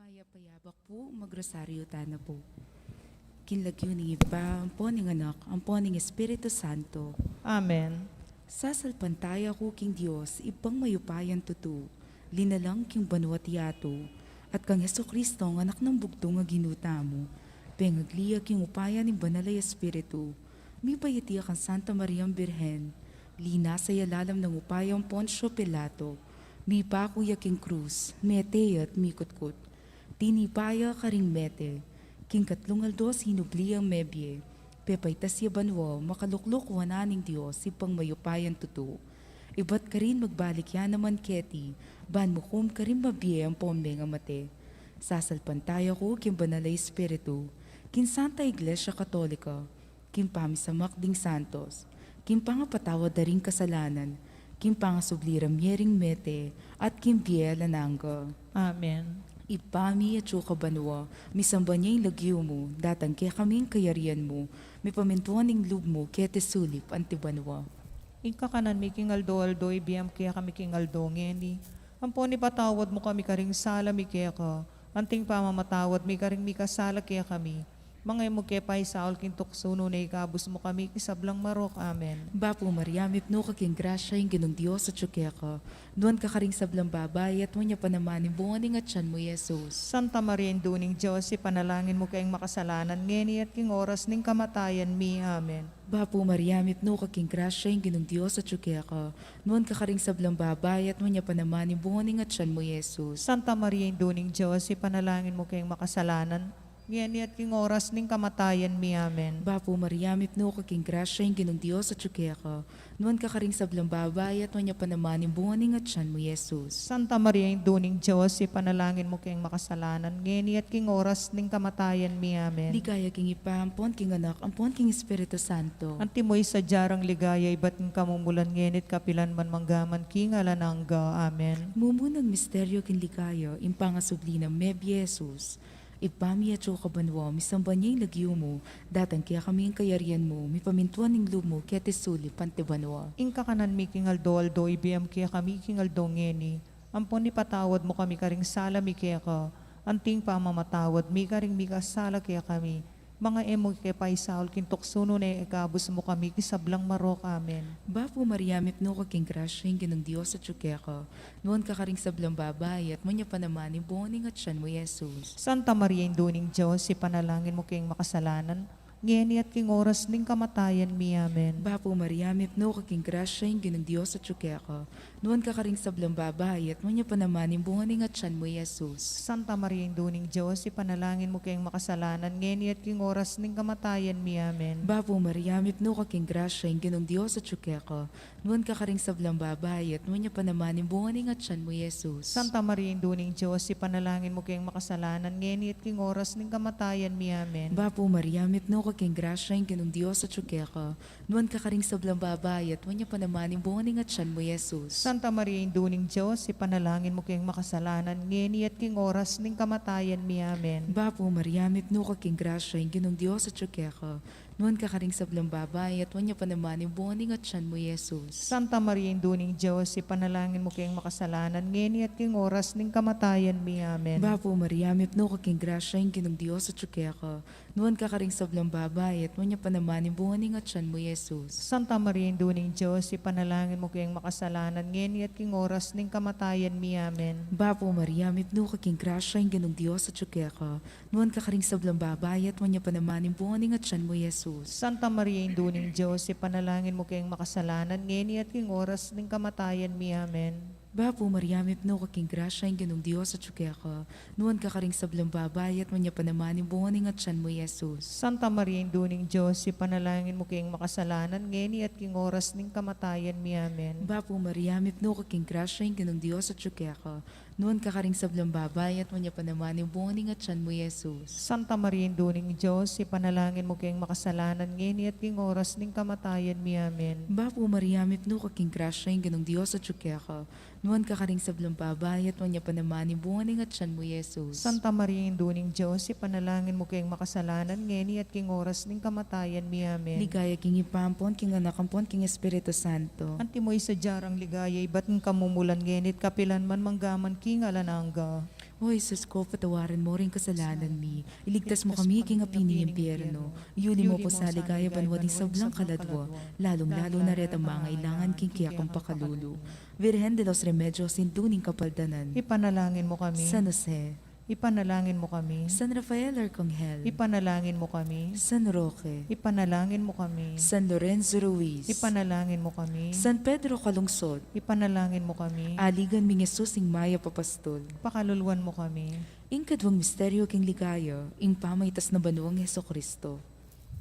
Payapayabak po, magrosaryo tana po. Kinlagyo ni iba, ang po ning anak, ang po ning Espiritu Santo. Amen. Sasalpantaya ko king Diyos, ipang mayupayan tutu. Linalang king banwat yato. At kang Heso Kristo, ang anak ng bugtong nga ginuta mo. Pengagliya king upayan ni Banalay Espiritu. Mi bayatiya kang Santa Mariang Birhen. Lina sa yalalam ng upayang Poncio Pilato. Mi pakuya king krus, mete at mikutkut. Tinipaya karing mete, king katlungal dos hinubliang mebye, pepaytas ya banwo, makalukluk wananing Diyos, ipang mayupayan tutu. Iba't ka rin magbalik yan naman keti, ban mukum ka rin mabye ang pombe nga mate. Sasalpantaya ko, king Banalay Espiritu, king Santa Iglesia Katolika, king pamisamak ding santos, king pangapatawad da ring kasalanan, king pangasubliram yering mete, at king biela nangga. Amen. Ipami at suka banwa, misamba niya yung lagyo mo, datang kaya kaming kayarian mo, may pamintuan ng lub mo, kaya tesulip antibanwa. Inka kanan mi king aldo ibiyam kaya kami king aldo ngeni. Ampon ni patawad mo kami karing sala mi kaya ka. Anting pamamatawad mi karing mi kasala kaya kami. Mga mo kaya pa'y saol king tuksuno na ikabus mo kami kisablang marok. Amen. Bapo Maria, mipno ka king grasya yung ginong Diyos at syukya ka. Doon ka karing sablang babay at wanya pa naman yung buwaning at tiyan mo, Jesus. Santa Maria Induning Diyos, ipanalangin mo kayong makasalanan ngeni at king oras ning kamatayan mi. Amen. Bapo Maria, mipno ka king grasya yung ginong Diyos at syukya ka. Doon ka karing sablang babay at wanya pa naman yung buwaning at tiyan mo, Jesus. Santa Maria Induning Diyos, ipanalangin mo kayong makasalanan ngeni at king oras ning kamatayan mi. Amen. Bapo Maria, mipno ka king grasya yung ginong Diyos at syukya ka. Doon ka karing sablang babay at wanya pa naman yung buwaning at tiyan mo, Jesus. Santa Maria Induning Diyos, ipanalangin mo kayong makasalanan ngeni at king oras ning kamatayan mi. Amen. Ligaya king ipa, ampon king anak, ampon king Espiritu Santo. Antimoy sa jarang ligaya, iba't ng kamumulan ngenit kapilan man manggaman king alanangga. Amen. Mumunang misteryo kin ligaya, impangasubli ng Meb Jesus. Ipami at ka banwa, misamba niya yung lagyo mo, datang kaya kami yung kayarian mo, mi pamintuan ng lumo, kaya tesuli, pantibanwa. Inka kanan mi king aldo ibiyam kaya kami king aldo ngeni. Ampon ni patawad mo kami karing sala mi kaya ka. Anting pamamatawad mi karing mi kasala kaya kami. Mga emo kaya pa'y saol king tuksuno na ikabus mo kami kisablang marok. Amen. Bapo Maria, mipno ka king grasya yung ginong Diyos at syukya ka. Noon ka karing sablang babay at manya pa naman yung buwaning at tiyan mo, Jesus. Santa Maria Induning Diyos, ipanalangin mo kayong makasalanan ngeni at king oras ning kamatayan mi. Amen. Bapo Maria, mipno ka king grasya yung ginong Diyos at syukya ka. Noon ka karing sablang babay at manya pa naman yung buwaning at tiyan mo, Jesus. Santa Maria Induning Diyos, ipanalangin mo kayong makasalanan ngeni at king oras ning kamatayan mi. Amen. Bapo Maria, mipno ka king grasya yung ginong Diyos at syukya ka. Noon ka karing sablang babay at manya pa naman yung buwaning at tiyan mo, Jesus. Santa Maria Induning Diyos, ipanalangin mo kayong makasalanan ngeni at king oras ning kamatayan mi. Amen. Bapo Maria, mipno ka king grasya yung ginong Diyos at syukya ka. Noon ka karing sablang babay at manya pa naman yung buwaning at tiyan mo, Jesus. Santa Maria Induning Diyos, ipanalangin mo kayong makasalanan ngeni at king oras ning kamatayan mi. Amen. Bapo Maria, mipno ka king grasya yung ginong Diyos at syukya ka. Noon ka karing sablang babay at wanya pa naman yung buwaning at tiyan mo, Jesus. Santa Maria Induning Diyos, ipanalangin mo kayong makasalanan ngeni at king oras ning kamatayan mi. Amen. Bapo Maria, mipno ka king grasya yung ginong Diyos at syukya ka. Noon ka karing sablang babay at wanya pa naman yung buwaning at tiyan mo, Jesus. Santa Maria Induning Diyos, ipanalangin mo kayong makasalanan ngeni at king oras ning kamatayan mi. Amen. Bapo Maria, mipno ka king grasya yung ginong Diyos at syukya ka. Noon ka karing sablang babay at wanya pa naman yung buwaning at tiyan mo, Jesus. Santa Maria Induning Diyos, ipanalangin mo kayong makasalanan ngeni at king oras ning kamatayan mi. Amen. Bapo Maria, mipno ka king grasya yung ginong Diyos at syukya ka. Noon ka karing sablang babay at wanya pa naman yung buwaning at tiyan mo, Jesus. Santa Maria Induning Diyos, ipanalangin mo kayong makasalanan ngeni at king oras ning kamatayan mi. Amen. Bapo Maria, mipno ka king grasya yung ginong Diyos at syukya ka. Noon ka karing sablang babay at wanya pa naman yung buwaning at tiyan mo, Jesus. Santa Maria Induning Diyos, ipanalangin mo kayong makasalanan ngeni at king oras ning kamatayan mi. Amen. Bapo Maria, mipno ka king grasya yung ginong Diyos at syukya ka. Noon ka karing sablang babay at wanya pa naman yung buwaning at tiyan mo, Jesus. Santa Maria Induning Diyos, ipanalangin mo kayong makasalanan ngeni at king oras ning kamatayan mi. Amen. Ligaya king ipampon, king anak ampon, king Espiritu Santo. Antimoy sa jarang ligaya, iba't ng kamumulan ngenit kapilan man manggaman king alanangga. O Jesus ko, patawaran mo rin kasalanan mi. Iligtas mo kami king apining impyerno. Yuli mo po sa ligaya banwading sablang kaladwa. Lalong-lalo na ret ang mga ilangan king kiyakang pakalulu. Virgen de los Remedios, sintuning kapaldanan. Ipanalangin mo kami. San Jose, Ipanalangin mo kami. San Rafael Arcangel, Ipanalangin mo kami. San Roque, Ipanalangin mo kami. San Lorenzo Ruiz, Ipanalangin mo kami. San Pedro Calungsod, Ipanalangin mo kami. aligan ming Jesus ing Maya Papastol. Pakaluluan mo kami. Ing kadwang misteryo king ligaya, ing pamaytas na banuang Heso Kristo.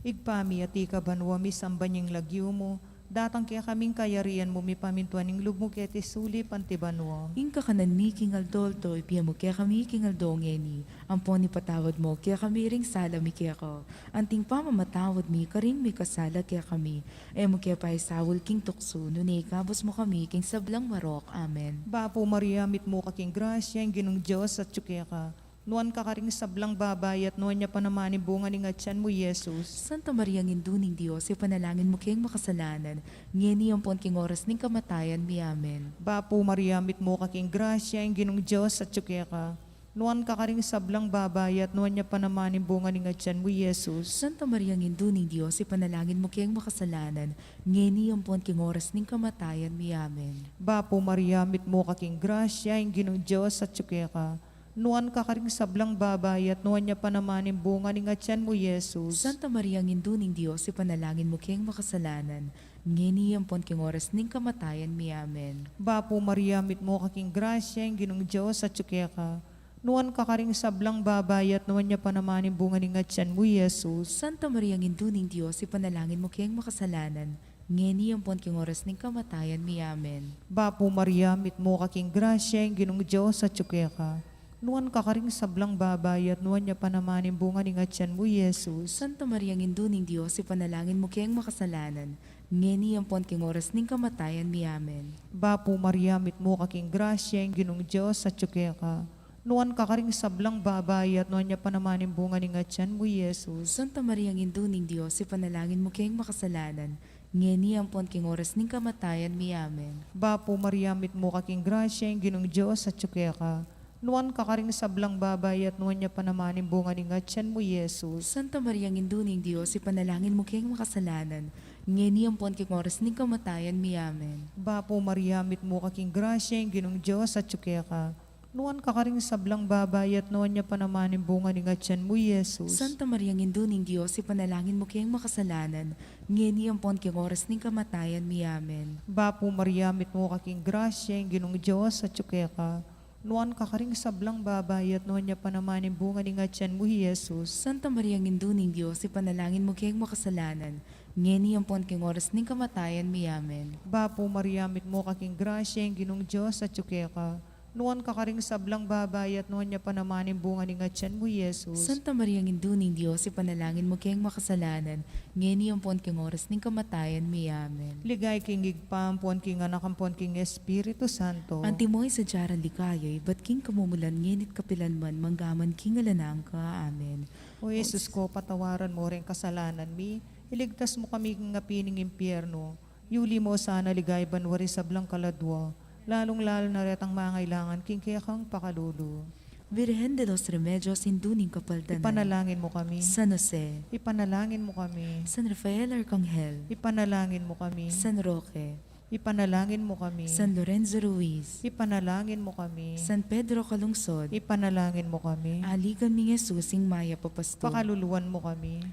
Igpami at ikabanwa mi sambanyang lagyo mo. Datang kaya kaming kayarian mo mi pamintuan ng lubmo kaya tisuli pantibanwa. Ing kakanan mi king aldolto, ipia mo kaya kami king aldongeni. Ampon ni patawad mo, kaya kami ring sala mi kaya ko. Anting pamamatawad mi, karing mi kasala kaya kami. E mo kaya paisawol king tukso, nunay kabos mo kami king sablang marok. Amen. Bapo Maria, mit mo kaking grasya, ang ginong Diyos at tsuke ka. Nuan ka karing sablang babay at nuan niya pa naman bunga ni ngatyan mo, Jesus. Santa Maria nginduning Dios, ipanalangin mo kayong makasalanan, ngeni ang pon king oras ning kamatayan mi. Amen. Bapo Maria, mit mo kaking grasya, ang ginong Diyos at tsuke ka. Nuan ka karing sablang babay at nuan niya pa naman bunga ni ngatyan mo, Jesus. Santa Maria nginduning Dios, ipanalangin mo kayong makasalanan, ngeni ang pon king oras ning kamatayan mi. Amen. Bapo Maria, mit mo kaking grasya, ang ginong Diyos at tsuke ka. Nuan ka karing sablang babay at nuan niya pa naman bunga ni ngatyan mo, Jesus. Santa Maria nginduning Dios, ipanalangin mo kayong makasalanan, ngeni ang pon king oras ning kamatayan mi. Amen. Bapo Maria, mit mo kaking grasya, ang ginong Diyos at tsuke ka. Nuan ka karing sablang babay at nuan niya pa naman bunga ni ngatyan mo, Jesus. Santa Maria nginduning Dios, ipanalangin mo kayong makasalanan, ngeni ang pon king oras ning kamatayan mi. Amen. Bapo Maria, mit mo kaking grasya, ang ginong Diyos at tsuke ka. Nuan ka karing sablang babay at nuan niya pa naman bunga ni ngatyan mo, Jesus. Santa Maria nginduning Dios, ipanalangin mo kayong makasalanan, ngeni ang pon king oras ning kamatayan mi. Amen. Bapo Maria, mit mo kaking grasya, ang ginong Diyos at tsuke ka. Nuan ka karing sablang babay at nuan niya pa naman bunga ni ngatyan mo, Jesus. Santa Maria nginduning Dios, ipanalangin mo kayong makasalanan, ngeni ang pon king oras ning kamatayan mi. Amen. Bapo Maria, mit mo kaking grasya, ang ginong Diyos at tsuke ka. Nuan ka karing sablang babay at nuan niya pa naman bunga ni ngatyan mo, Jesus. Santa Maria nginduning Dios, ipanalangin mo kayong makasalanan, ngeni ang pon king oras ning kamatayan mi. Amen. Bapo Maria, mit mo kaking grasya, ang ginong Diyos at tsuke ka. Nuan ka karing sablang babay at nuan niya pa naman bunga ni ngatyan mo, Jesus. Santa Maria nginduning Dios, ipanalangin mo kayong makasalanan, ngeni ang pon king oras ning kamatayan mi. Amen. Bapo Maria, mit mo kaking grasya, ang ginong Diyos at tsuke ka. Nuan ka karing sablang babay at nuan niya pa naman bunga ni ngatyan mo, Jesus. Santa Maria nginduning Dios, ipanalangin mo kayong makasalanan, ngeni ang pon king oras ning kamatayan mi. Amen. Bapo Maria, mit mo kaking grasya, ang ginong Diyos at tsuke ka. Nuan ka karing sablang babay at nuan niya pa naman bunga ni ngatyan mo, Jesus. Santa Maria nginduning Dios, ipanalangin mo kayong makasalanan, ngeni ang pon king oras ning kamatayan mi. Amen. Ligay king igpampon king anak ampon king Espiritu Santo. Antimoy sa jaran likayoy, bat king kamumulan ngenit kapilan man, manggaman king alanang ka. Amen. O Jesus ko, patawaran mo rin kasalanan mi. Iligtas mo kami ng apining impyerno. Yuli mo sana ligay banwari sablang kaladwa. Lalong-lalo na ret ang mangailangan king kaya kang pakalulu. Virgen de los Remedios, hinduning kapaldanan. Ipanalangin mo kami. San Jose, Ipanalangin mo kami. San Rafael Arcangel, Ipanalangin mo kami. San Roque, Ipanalangin mo kami. San Lorenzo Ruiz, Ipanalangin mo kami. San Pedro Calungsod, Ipanalangin mo kami. aligan ming Jesus ing Maya Papastol. Pakaluluan mo kami.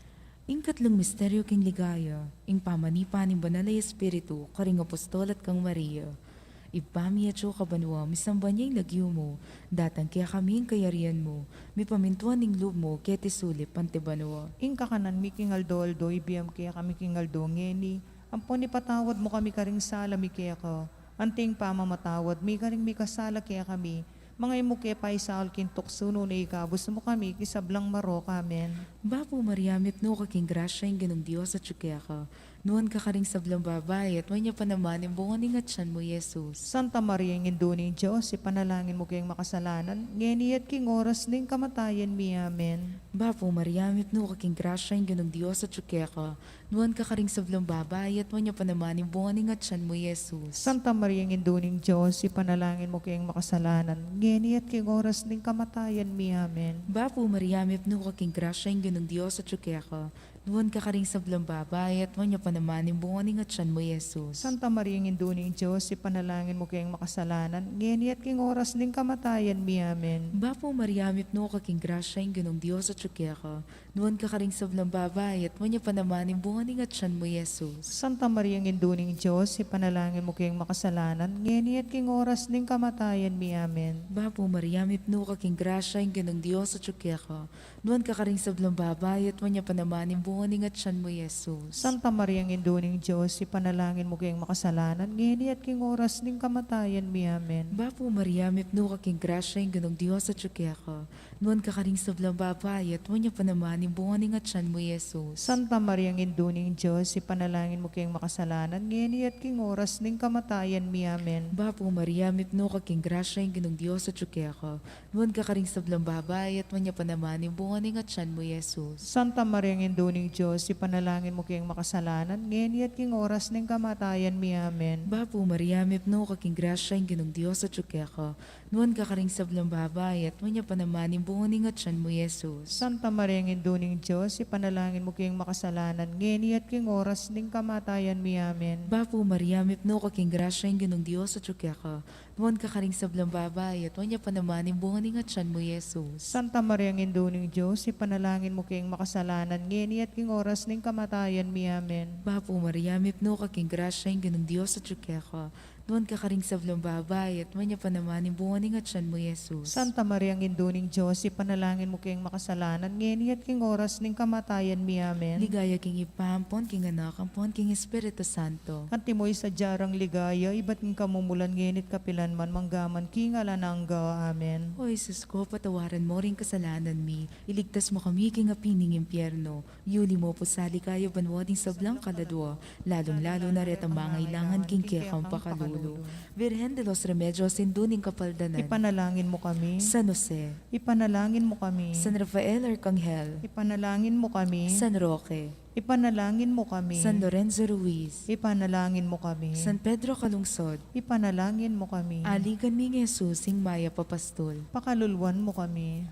Ing katlong misteryo king ligaya, ing pamanipan ing banalay espiritu, karing apostol at kang Maria. Ipami at siyo kabanwa, misamba niya yung lagyo mo, datang kaya kami ang kayarian mo, may pamintuan ng loob mo, kaya tisulip pantibanwa. Ing kakanan mi king aldoldo, ibiyam kaya kami king aldo ngeni. Ampon ipatawad mo kami karing sala mi kaya ka. Anting pamamatawad, mi karing mi kasala kaya kami. Mga imo kaya paisal kintuksuno na ikabos mo kami kisablang marok. Amen. Bapo Maria, mitno ka king grasya yung ganong Diyos at siya ka. Nuan ka karing sablang babae at wanya pa naman yung bunga ni ngatsan mo, Jesus. Santa Maria, Indo ni Diyos, ipanalangin mo kayong makasalanan, ngeni at king oras ning kamatayan mi. Amen. Bapo Mariamit no kaking grasya yung ganong Diyos at tsukeka. Nuan ka karing sablang babae at wanya pa naman yung bunga ni ngatsan mo, Jesus. Santa Maria, Indo ni Diyos, ipanalangin mo kayong makasalanan, ngeni at king oras ning kamatayan mi. Amen. Bapo Mariamit no kaking grasya yung ganong Diyos at tsukeka. Nuan ka karing sablang babae at wanya pa naman yung bunga ni ngatsan mo, Jesus. Santa Maria, Indo ni Diyos, ipanalangin mo kayong makasalanan, ngeni at king oras ning kamatayan mi. Amen. Bapo Mariamit no kaking grasya yung ganong Diyos at tsukeka. Nuan ka karing sablang babae at wanya pa naman yung bunga ni ngatsan mo, Jesus. Santa Maria, Indo ni Diyos, ipanalangin mo kayong makasalanan, ngeni at king oras ning kamatayan mi. Amen. Bapo Mariamit no kaking grasya yung ganong Diyos at tsukeka. Nuan ka karing sablang babae at wanya pa naman yung bunga ni ngatsan mo, Jesus. Santa Maria, Indo ni Diyos, ipanalangin mo kayong makasalanan, ngeni at king oras ning kamatayan mi. Amen. Bapo Mariamit no kaking grasya yung ganong Diyos at tsukeka. Nuan ka karing sablang babae at wanya pa naman yung bunga ni ngatsan mo, Jesus. Santa Maria, Indo ni Diyos, ipanalangin mo kayong makasalanan, ngeni at king oras ning kamatayan mi. Amen. Bapo Mariamit no kaking grasya yung ganong Diyos at tsukeka. Nuan ka karing sablang babae at wanya pa naman yung bunga ni ngatsan mo, Jesus. Santa Maria, Indo ni Diyos, ipanalangin mo kayong makasalanan, ngeni at king oras ning kamatayan mi. Amen. Bapo Mariamit no kaking grasya yung ganong Diyos at tsukeka. Nuan ka karing sablang babae at wanya pa naman yung bunga ni ngatsan mo, Jesus. Santa Maria, Indo ni Diyos, ipanalangin mo kayong makasalanan, ngeni at king oras ning kamatayan mi. Amen. Bapo Mariamit no kaking grasya yung ganong Diyos at tsukeka. Nuan ka karing sablang babae at wanya pa naman yung bunga ni ngatsan mo, Jesus. Santa Maria, Indo ni Diyos, ipanalangin mo kayong makasalanan, ngeni at king oras ning kamatayan mi. Amen. Bapo Mariamit no kaking grasya yung ganong Diyos at tsukeka. Nuan ka karing sablang babae at wanya pa naman yung bunga ni ngatsan mo, Jesus. Santa Maria, Indo ni Diyos, ipanalangin mo kayong makasalanan, ngeni at king oras ning kamatayan mi. Amen. Ligaya king ipampon, king anak, ampon, king Espiritu Santo. Antimoy sa jarang ligaya, iba't ng kamumulan, ngenit kapilan man, manggaman, king alanangga. Amen. O Jesus ko, patawaran mo rin kasalanan mi. Iligtas mo kami king apining impyerno. Yuli mo po sa likaya banwading sablang kaladwa. Lalong-lalo na ret ang mangailangan king kekang pakalulo. Virgen de los Remedios, sinduning kapaldanan. Ipanalangin mo kami. San Jose, Ipanalangin mo kami. San Rafael Arcangel, Ipanalangin mo kami. San Roque, Ipanalangin mo kami. San Lorenzo Ruiz, Ipanalangin mo kami. San Pedro Calungsod, Ipanalangin mo kami. aligan mi ng Jesus, sing maya papastol. Pakaluluan mo kami.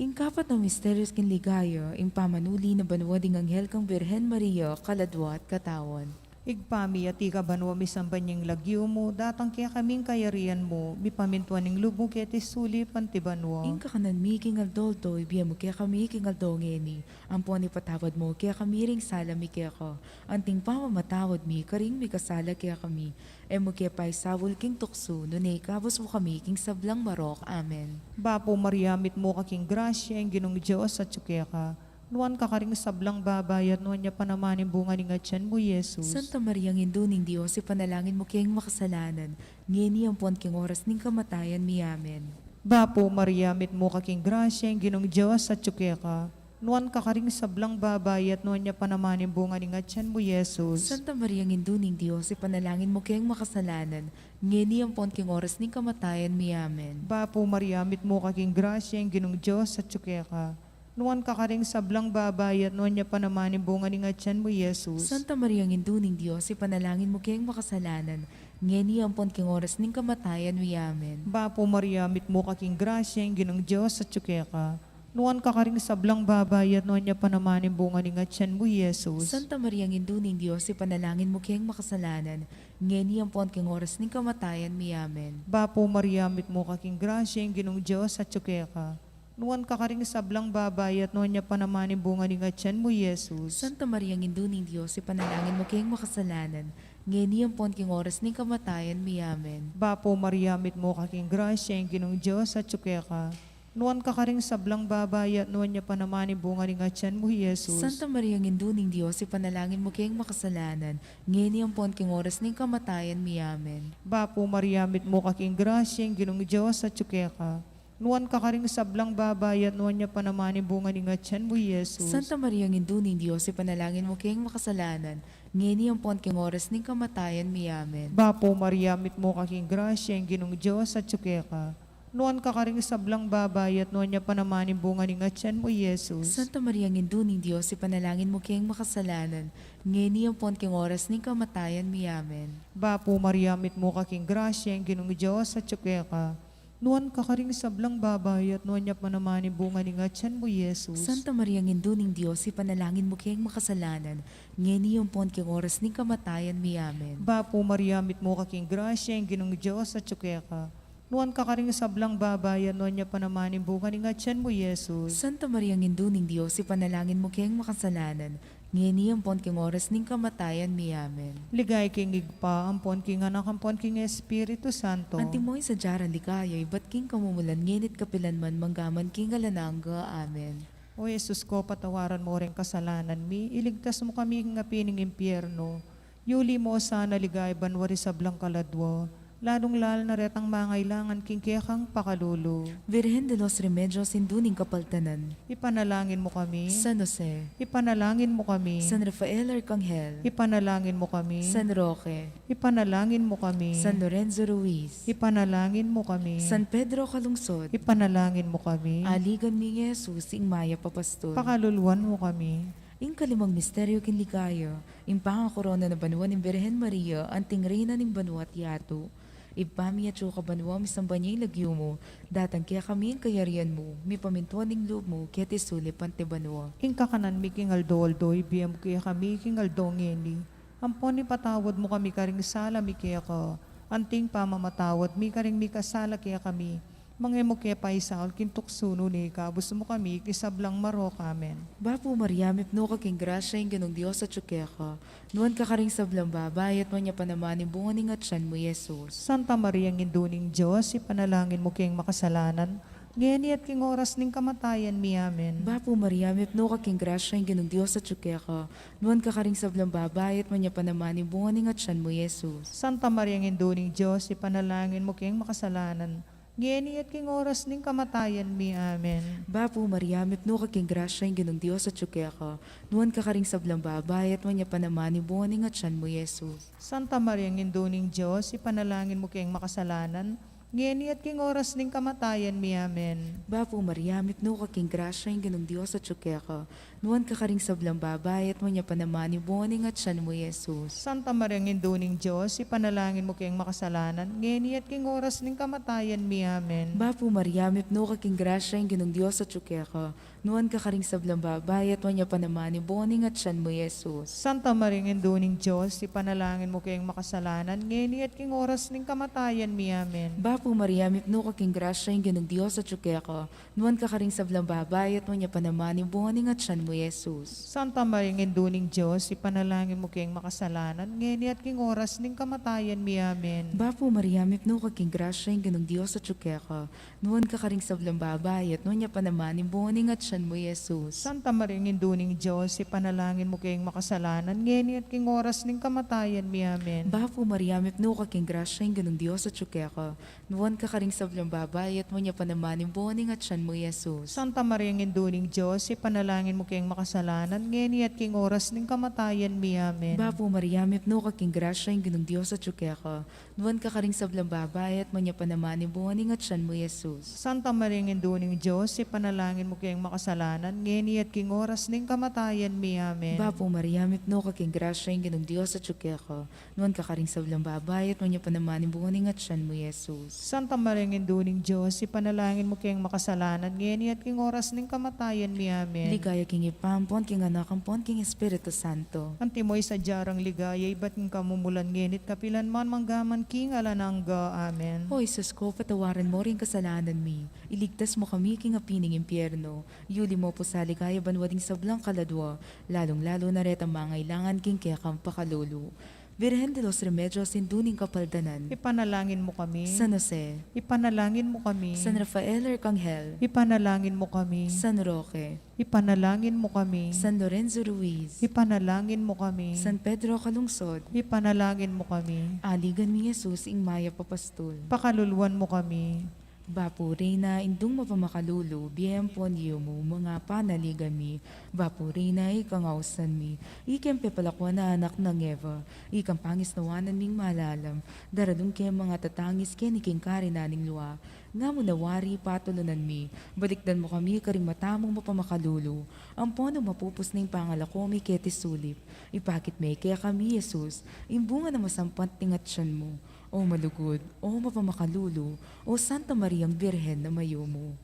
Ingkapat ng misterios kin ligaya, ing pamanuli na banwading anghel kang Birhen Maria, kaladwa at katawan. Igpami at ika banwa misambanyang lagyo mo, datang kaya kaming kayarian mo, mipamintuan ng lubong kaya tisuli pantibanwa. Ing kakanan mi king aldolto, ibiya mo kaya kami king aldongeni. Ampon ipatawad mo kaya kami ring sala mi kaya ka. Anting pamamatawad mi, karing mi kasala kaya kami. E mo kaya pa'y sawul king tukso, nunay kabos mo kami king sablang marok. Amen. Bapo Mariamit mo kaking grasya, ang ginong Diyos at tsukya ka. Nuan ka karing sablang babayat, nuan niya panamanin bunga ni ngatyan mo, Jesus. Santa Maria Induning Diyos, ipanalangin mo kayong makasalanan. Ngeni ampon king oras ning kamatayan mi. Amen. Bapo Mariamit mo kaking grasya, ang ginong Diyos at tsukya ka. Nuan ka karing sablang babayat, nuan niya panamanin bunga ni ngatyan mo, Jesus. Santa Maria Induning Diyos, ipanalangin mo kayong makasalanan. Ngeni ampon king oras ning kamatayan mi. Amen. Bapo Mariamit mo kaking grasya, ang ginong Diyos at tsukya ka. Nuan ka karing sablang babayat, nuan niya panamanin bunga ni ngatyan mo, Jesus. Santa Maria Induning Diyos, ipanalangin mo kayong makasalanan. Ngeni ampon king oras ning kamatayan mi. Amen. Bapo Mariamit mo kaking grasya, ang ginong Diyos at tsukya ka. Nuan ka karing sablang babayat, nuan niya panamanin bunga ni ngatyan mo, Jesus. Santa Maria Induning Diyos, ipanalangin mo kayong makasalanan. Ngeni ampon king oras ning kamatayan mi. Amen. Bapo Mariamit mo kaking grasya, ang ginong Diyos at tsukya ka. Nuan ka karing sablang babayat, nuan niya panamanin bunga ni ngatyan mo, Jesus. Santa Maria Induning Diyos, ipanalangin mo kayong makasalanan. Ngeni ampon king oras ning kamatayan mi. Amen. Bapo Mariamit mo kaking grasya, ang ginong Diyos at tsukya ka. Nuan ka karing sablang babayat, nuan niya panamanin bunga ni ngatyan mo, Jesus. Santa Maria Induning Diyos, ipanalangin mo kayong makasalanan. Ngeni ampon king oras ning kamatayan mi. Amen. Bapo Mariamit mo kaking grasya, ang ginong Diyos at tsukya ka. Nuan ka karing sablang babayat, nuan niya panamani bunga ni nga tiyan mo, Jesus. Santa Maria Nginduning Diyos, ipanalangin mo kayong makasalanan, ngeni ang pon king oras ning kamatayan mi amen. Bapo Maria, mit mo kaking grasya, ang ginong Diyos at tsuke ka. Nuan ka karing sablang babayat, nuan niya panamani bunga ni nga tiyan mo, Jesus. Santa Maria Nginduning Diyos, ipanalangin mo kayong makasalanan, ngeni ang pon king oras ning kamatayan mi amen. Bapo Maria, mit mo kaking grasya, ang ginong Diyos at tsuke ka. Nuan ka karing sablang babayat, nuan niya panamani bunga ni nga tiyan mo, Jesus. Santa Maria Nginduning Diyos, ipanalangin mo kayong makasalanan, ngeni ang pon king oras ning kamatayan mi amen. Bapo Maria, mit mo kaking grasya, ang ginong Diyos at tsuke ka. Nuan ka karing sablang babayan, nuan niya panamani bunga ni nga tiyan mo, Jesus. Santa Maria Nginduning Diyos, ipanalangin mo kayong makasalanan, ngeni ang pon king oras ning kamatayan mi amen. Ligay king igpa, ampon king anak, ampon king Espiritu Santo. Antimoy sa jaran likayay, ba't king kamumulan, ngenit kapilan man, manggaman king alanangga, amen. O Jesus ko, patawaran mo rin kasalanan mi, iligtas mo kami nga pining impyerno. Yuli mo sana ligay banwari sablang kaladwa, lalong-lal na retang mangailangan king kekang pakalulu. Virgen de los Remedios, induning kapaltanan. Ipanalangin mo kami. San Jose, Ipanalangin mo kami. San Rafael Arcangel, Ipanalangin mo kami. San Roque, Ipanalangin mo kami. San Lorenzo Ruiz, Ipanalangin mo kami. San Pedro Calungsod, Ipanalangin mo kami. aligan ni Jesus, ing maya papastol. Pakaluluan mo kami. Ing kalimang misteryo kinligayo, ing pangakorona na banwa ni Birhen Maria, anting reyna ning banwa at yato. Ipami at ka banwa, misamba niya ilagyo mo, datang kaya kami ang kayarian mo, mi pamintuan ning loob mo, kaya tisuli pante banwa. Ing kakanan mi king aldo-aldoy, biyam kaya kami king aldongeni. Ampon ni patawad mo kami karing sala mi kaya ka. Anting pamamatawad mi karing mi kasala kaya kami. Mga mo kaya paisal kintuksuno ni kabus mo kami kisablang marok, amen. Bapo Maria, mipno ka king grasya ing ganong Diyos at tsukeka, nuwan ka karing sablang babay at manya panaman yung bunga ning atyan mo, Jesus. Santa Maria Nginduning Diyos, ipanalangin mo kayong makasalanan, ngeni at king oras ning kamatayan mi, amen. Bapo Maria, mipno ka king grasya ing ganong Diyos at tsukeka, nuwan ka karing sablang babay at manya panaman yung bunga ning atyan mo, Jesus. Santa Maria Nginduning Diyos, ipanalangin mo kayong makasalanan, ngeni at king oras ning kamatayan mi, amen. Bapo Maria, mipno ka king grasya ing ganong Diyos at tsukeka, nuwan ka karing sablang babay at manya panaman yung bunga ning atyan mo, Jesus. Santa Maria Nginduning Diyos, ipanalangin mo kayong makasalanan, ngeni at king oras ning kamatayan mi, amen. Bapo Maria, mipno ka king grasya ing ganong Diyos at tsukeka, nuwan ka karing sablang babay at manya panaman yung bunga ning atyan mo, Jesus. Santa Maria Nginduning Diyos, ipanalangin mo kayong makasalanan, ngeni at king oras ning kamatayan mi, amen. Bapo Maria, mipno ka king grasya ing ganong Diyos at tsukeka, nuwan ka karing sablang babay at manya panaman yung bunga ning atyan mo, Jesus. Santa Maria Nginduning Diyos, ipanalangin mo kayong makasalanan, ngeni at king oras ning kamatayan mi, amen. Bapo Maria, mipno ka king grasya ing ganong Diyos at tsukeka, nuwan ka karing sablang babay at manya panaman yung bunga ning atyan mo, Jesus. Santa Maria Nginduning Diyos, ipanalangin mo kayong makasalanan, ngeni at king oras ning kamatayan mi, amen. Bapo Maria, mipno ka king grasya ing ganong Diyos at tsukeka, nuwan ka karing sablang babay at manya panaman yung bunga ning atyan mo, Jesus. Santa Maria Nginduning Diyos, ipanalangin mo kayong makasalanan, ngeni at king oras ning kamatayan mi, amen. Bapo Maria, mipno ka king grasya ing ganong Diyos at tsukeka, nuwan ka karing sablang babay at manya panaman yung bunga ning atyan mo, Jesus. Santa Maria Nginduning Diyos, ipanalangin mo kayong makasalanan, ngeni at king oras ning kamatayan mi, amen. Bapo Maria, mipno ka king grasya ing ganong Diyos at tsukeka, nuwan ka karing sablang babay at manya panaman yung bunga ning atyan mo, Jesus. Santa Maria Nginduning Diyos, ipanalangin mo kayong makasalanan, ngeni at king oras ning kamatayan mi, amen. Bapo Maria, mipno ka king grasya ing ganong Diyos at tsukeka, nuwan ka karing sablang babay at manya panaman yung bunga ning atyan mo, Jesus. Santa Maria Nginduning Diyos, ipanalangin mo kayong makasalanan, ngeni at king oras ning kamatayan mi, amen. Ligaya king ipampon, king anakampon, king Espiritu Santo. Antimoy sa jarang ligaya, iba't ng kamumulan, ngenit kapilan man manggaman king alanangga, amen. O Jesus ko, patawaran mo rin kasalanan mi. Iligtas mo kami king apining impyerno. Yuli mo po sa ligaya banwading sablang kaladwa, lalong-lalo na retang mangailangan king kekang pakalulu. Virgen de los Remedios, induning kapaldanan. Ipanalangin mo kami. San Jose, Ipanalangin mo kami. San Rafael Arcangel, Ipanalangin mo kami. San Roque, Ipanalangin mo kami. San Lorenzo Ruiz, Ipanalangin mo kami. San Pedro Calungsod, Ipanalangin mo kami. aligan mi Jesus ing maya papastol. Pakaluluan mo kami. Vapurina, indung mapamakalulu, biyempon niyo mo, mga panaligami, vapurina, ikangausan mi, ikempe palakwa na anak ng Eva, ikang pangis nawanan ming malalam, daradong ke mga tatangis ke ni king kari naning luwa, nga mo nawari patulunan mi, balikdan mo kami karing matamong mapamakalulu, ang pono mapupus na yung pangalako mi kete sulip, ipakit may kaya kami, Jesus, imbunga na masampant tingatsyan mo, o malugod, o mapamakalulu, o Santa Mariang Birhen na mayo mo.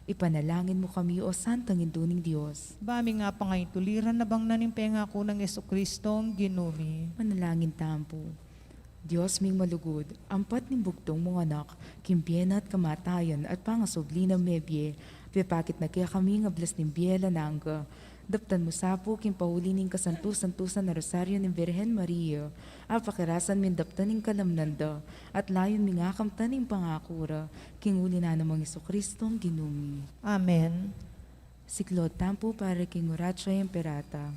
Ipanalangin mo kami, o Santang Induning Diyos. Bami nga pa ngayon tuliran na bang nanimpenga ko ng Yesukristong ginumi. Manalangin tampo. Diyos ming malugod, ampat ning bugtong mong anak, kimpyena at kamatayan at pangasobli na mebye, pipakit na kaya kami nga blas ning biyela nangga. Daptan mo sapo king pauli ning kasantusan-tusan na rosaryo ng Birhen Maria, apakirasan min daptan ning kalamnanda, at layon mi nga kamtan ning pangakura, king uli na namang Jesukristong ginumi. Amen. Siklod tampo para king Horatio Imperata.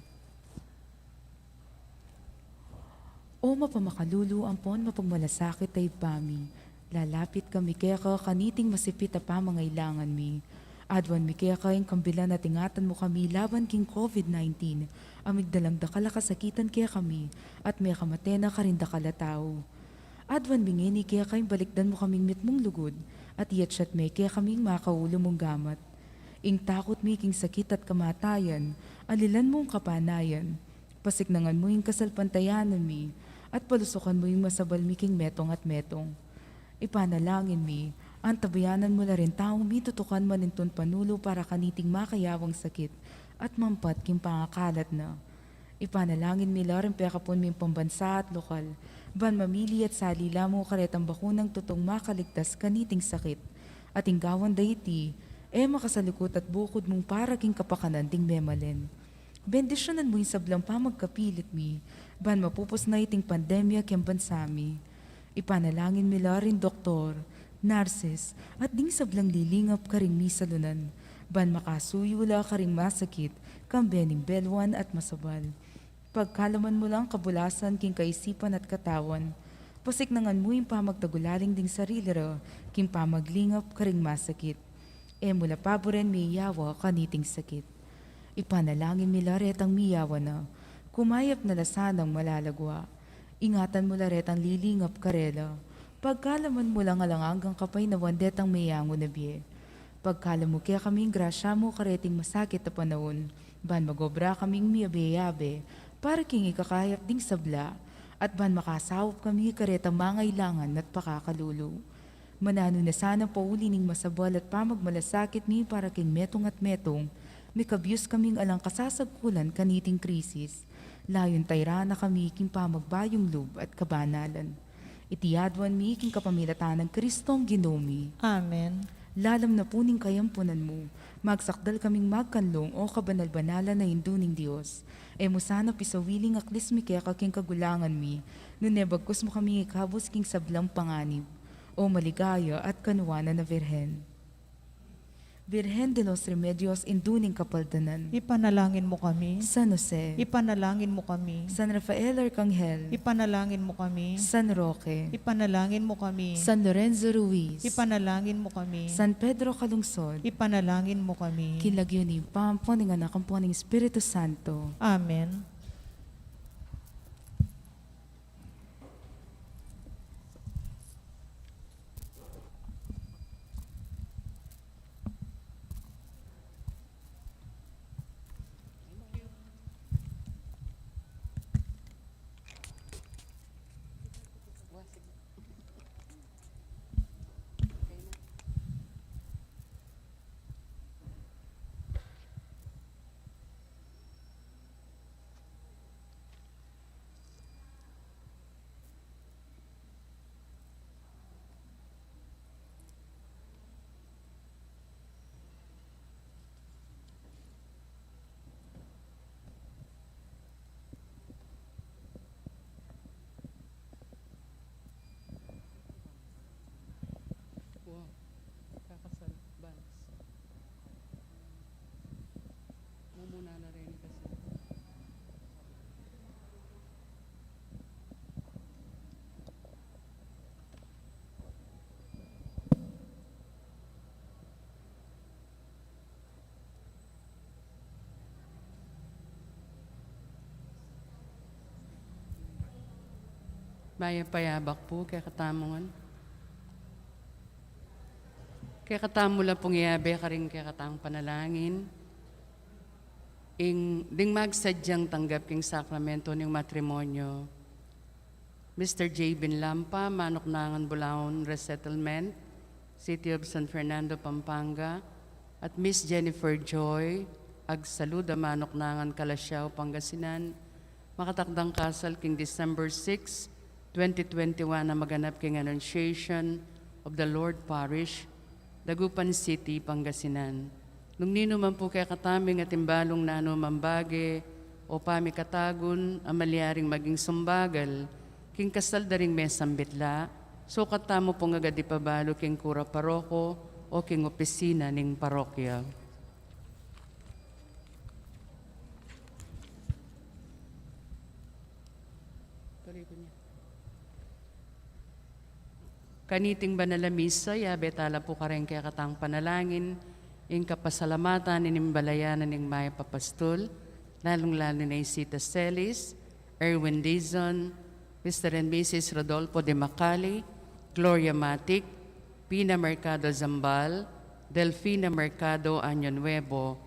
O mapamakalulu ampon mapagmalasakit ay pami, lalapit kami kaya ka kaniting masipit a pamangailangan mi. Adwan mi kaya kayong kambilan at ingatan mo kami laban king COVID-19, amigdalang dakala kasakitan kaya kami, at may kamatena ka rin dakala tao. Adwan mi ngini kaya kayong balikdan mo kaming mitmong lugod, at iyat may kaya kaming makaulo mong gamat. Ing takot mi king sakit at kamatayan, alilan mong kapanayan, pasiknangan mo yung kasalpantayanan mi, at palusukan mo yung masabal mi king metong at metong. Ipanalangin mi, ang tabayanan mo na rin taong mitutukan manintun panulo para kaniting makayawang sakit at mampat king pangakalat na. Ipanalangin mi laring pekapon ming pambansa at lokal, ban mamili at salila mo karetang bakunang tutong makaligtas kaniting sakit, at inggawan dayti, makasalikot at bukod mong para king kapakanan ding memalen. Bendisyonan mo yung sablang pamagkapilit mi, ban mapupos na iting pandemya kem bansami. Ipanalangin mi laring doktor, nurses, at ding sablang lilingap karing misalunan, ban makasuyula karing masakit, kambening belwan at masabal. Pagkalaman mo lang kabulasan king kaisipan at katawan, pasiknangan mo yung pamagtagulaling ding sarili ra, king pamaglingap karing masakit. Mula paboren miyawa kaniting sakit. Ipanalangin mi laretang miyawa na, kumayap na lasanang malalagwa. Ingatan mo laretang lilingap karela, pagkalaman mo lang alangang kapay na wandet ang mayango na biye. Pagkalam mo kaya kaming grasya mo kareting masakit na panahon, ban magobra kaming miyabe-yabe, para king ikakayap ding sabla, at ban makasawap kami karetang mangailangan at pakakalulu. Manano na sana pauli ning masabal at pamagmalasakit mi para king metong at metong, may kabyus kaming alang kasasagkulan kaniting krisis, layon tayra na kami king pamagbayong loob at kabanalan. Itiyadwan mi king kapamilatan ng Kristong ginumi. Amen. Lalam na puning kayampunan mo, magsakdal kaming magkanlong o kabanal-banalan na induning Diyos. Mo sana pisawiling aklis mi kaya kaking kagulangan mi, nunebagkos mo kami ikabos king sablang panganib, o maligaya at kanuwana na Virhen. Virhen de los Remedios, induning kapaldanan. Ipanalangin mo kami. San Jose, Ipanalangin mo kami. San Rafael Arcangel, Ipanalangin mo kami. San Roque, Ipanalangin mo kami. San Lorenzo Ruiz, Ipanalangin mo kami. San Pedro Calungsod, Ipanalangin mo kami. kilagyo ni Pampo ng anak ang po ng Espiritu Santo. Amen. Maya payabak po, kaya katamongan. Kaya katamo lang pong iabe ka rin kaya katang panalangin. Ding magsadyang tanggap king sakramento ng matrimonyo. Mr. J. Binlampa, Manok Nangan Bulaon Resettlement, City of San Fernando, Pampanga, at Miss Jennifer Joy, Agsaluda, Manok Nangan, Calasiao, Pangasinan, makatakdang kasal king December 6, 2021 na maganap king Annunciation of the Lord Parish, Dagupan City, Pangasinan. Nung nino man po kaya kataming at imbalong nano mambage o pami katagun, amalyaring maging sumbagal, king kasal daring mesambitla, so katamo pong agad ipabalo king kura paroko o king opisina ning parokya. Kaniting banalamisa, yabe tala po karen kaya katang panalangin, ing kapasalamatan inimbalayanan ning Maya Papastol, lalong-lalo na Isita Celis, Erwin Dizon, Mr. and Mrs. Rodolfo de Macali, Gloria Matic, Pina Mercado Zambal, Delfina Mercado Año Nuevo,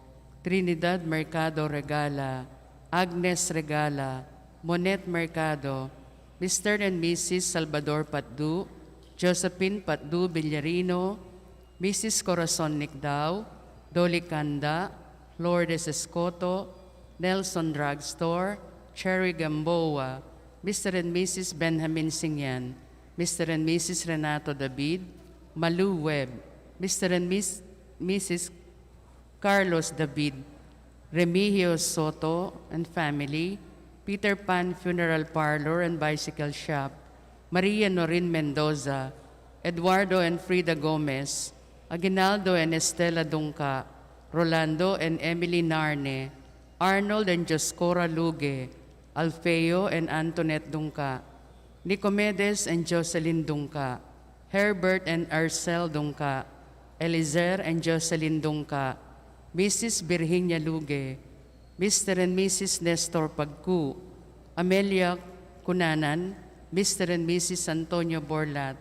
Trinidad Mercado Regala, Agnes Regala, Monet Mercado, Mr. and Mrs. Salvador Patdu, Josephine Patdu Villarino, Mrs. Corazon Nicdao, Dolly Canda, Lourdes Escoto, Nelson Drugstore, Cherry Gamboa, Mr. and Mrs. Benjamin Singyan, Mr. and Mrs. Renato David, Malu Webb, Mr. and Mrs. Carlos David, Remigio Soto and family, Peter Pan Funeral Parlor and Bicycle Shop, Maria Norin Mendoza, Eduardo and Frida Gomez, Aguinaldo and Estela Dunca, Rolando and Emily Narne, Arnold and Joscora Luge, Alfeo and Antoinette Dunca, Nicomedes and Jocelyn Dunca, Herbert and Arcel Dunca, Elizer and Jocelyn Dunca, Mrs. Virginia Luge, Mr. and Mrs. Nestor Pagku, Amelia Cunanan, Mr. and Mrs. Antonio Borlat,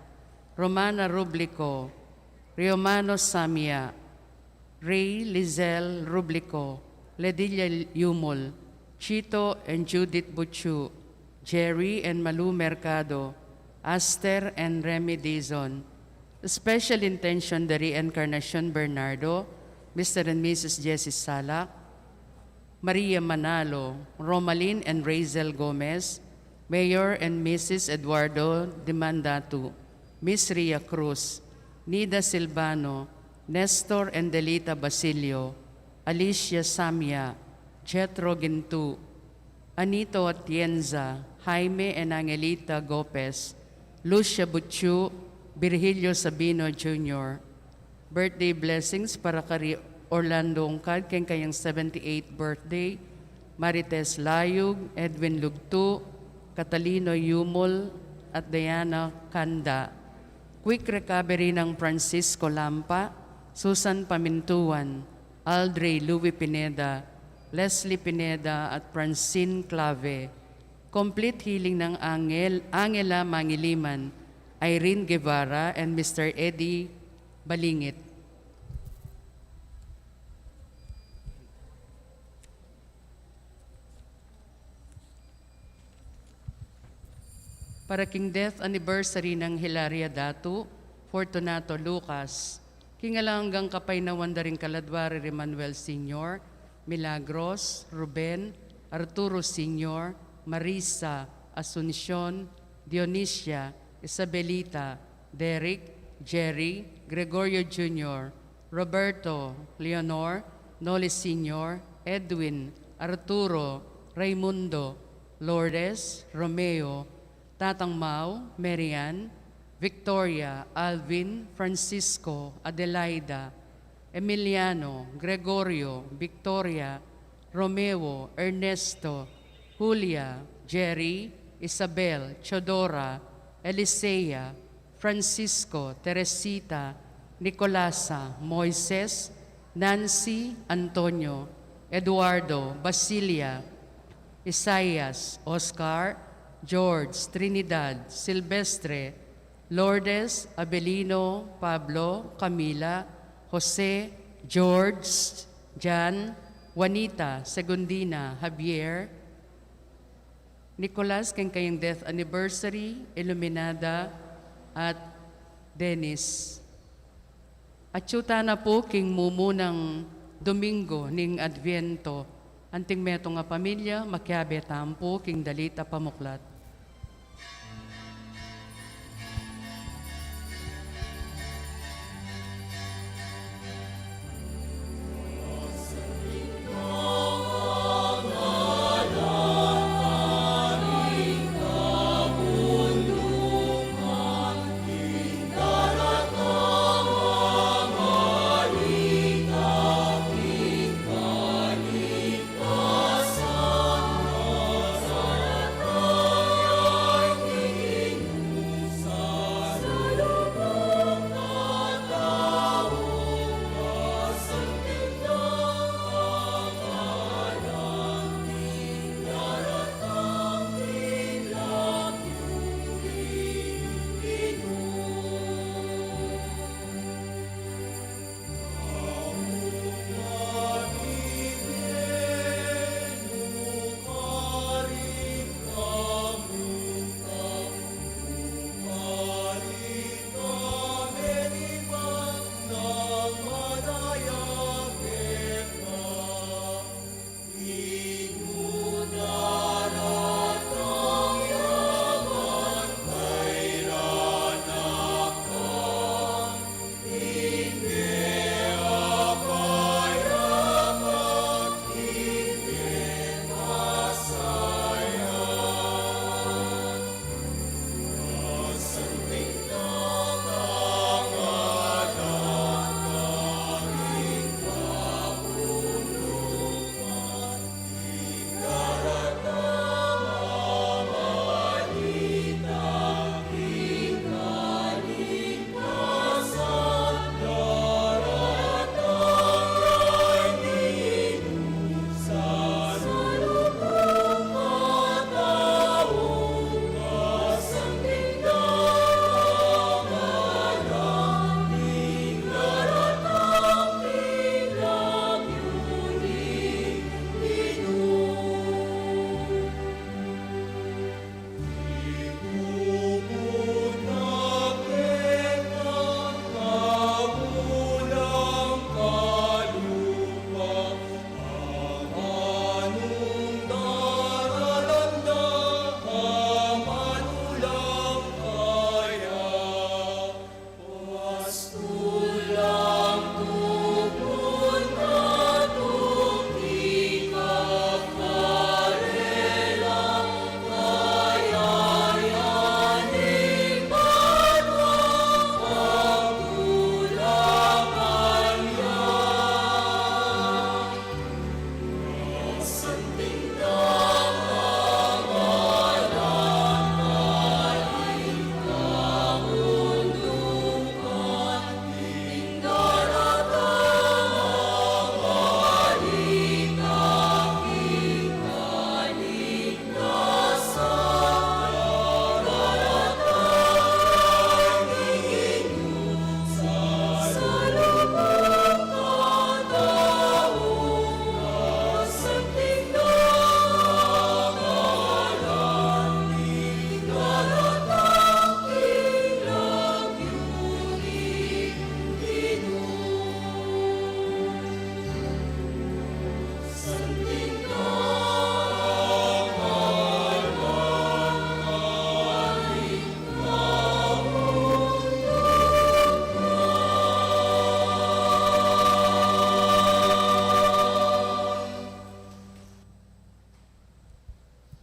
Romana Rublico, Riomano Samia, Ray Lizelle Rublico, Ledilia Yumol, Chito and Judith Butchu, Jerry and Malu Mercado, Aster and Remy Dizon. Special intention dari Encarnacion Bernardo, Mr. and Mrs. Jessie Salak, Maria Manalo, Romalyn and Razel Gomez, Mayor and Mrs. Eduardo Demandatu, Miss Ria Cruz, Nida Silvano, Nestor and Delita Basilio, Alicia Samia, Jetro Gintu, Anito Atienza, Jaime and Angelita Gopez, Lucia Butchu, Virgilio Sabino Jr. Birthday blessings para kay Orlando Ungkad, keng kayang 78th birthday, Marites Layug, Edwin Lugtu, Catalino Yumol, at Diana Kanda. Quick recovery ng Francisco Lampa, Susan Pamintuan, Aldrey Louis Pineda, Leslie Pineda at Francine Clave. Complete healing ng Angela Mangiliman, Irene Guevara, and Mr. Eddie Balingit. Para king death anniversary ng Hilaria Datu, Fortunato Lucas, kingalanggang kapay na wandaring Kaladwari Manuel Sr., Milagros, Ruben, Arturo Sr., Marisa, Asuncion, Dionisia, Isabelita, Derek, Jerry, Gregorio Jr., Roberto, Leonor, Noli Sr., Edwin, Arturo, Raimundo, Lourdes, Romeo, Tatang Mau, Marian, Victoria, Alvin, Francisco, Adelaida, Emiliano, Gregorio, Victoria, Romeo, Ernesto, Julia, Jerry, Isabel, Chodora, Elisea, Francisco, Teresita, Nicolasa, Moises, Nancy, Antonio, Eduardo, Basilia, Isaias, Oscar, George, Trinidad, Silvestre, Lourdes, Abelino, Pablo, Camila, Jose, George, Jan, Juanita, Segundina, Javier, Nicolas, kang kayong death anniversary, Iluminada, at Dennis. At syuta na po king mumunang Domingo ning Adviento, anting meto nga pamilya, makyabe tampo king dalita pamuklat.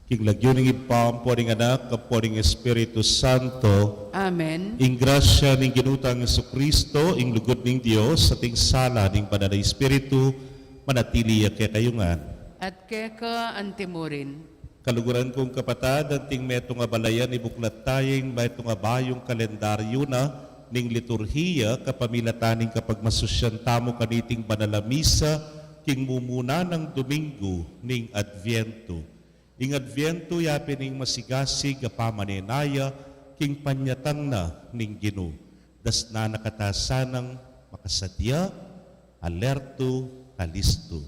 King lagyo ng ipampo ng anak, kapo ng Espiritu Santo, Amen. ing grasya ng ginutang Jesucristo, ing lugod ng Dios, sa ting sala ng banal na Espiritu, manatili kaya kayungan. At keka antimurin. Kaluguran kong kapatad, ang ting meto nga balayan, ibuklat tayong meto nga bayong kalendaryo na ning liturhiya, kapamilataning kapag masusyan tamo kaniting banal na misa, king mumuna ng Domingo ning Adviento. ing adviento yapining masigasig a pamanenaya, king panyatang na ning Ginoo. Das na nakatasanang makasadya, alerto, kalisto.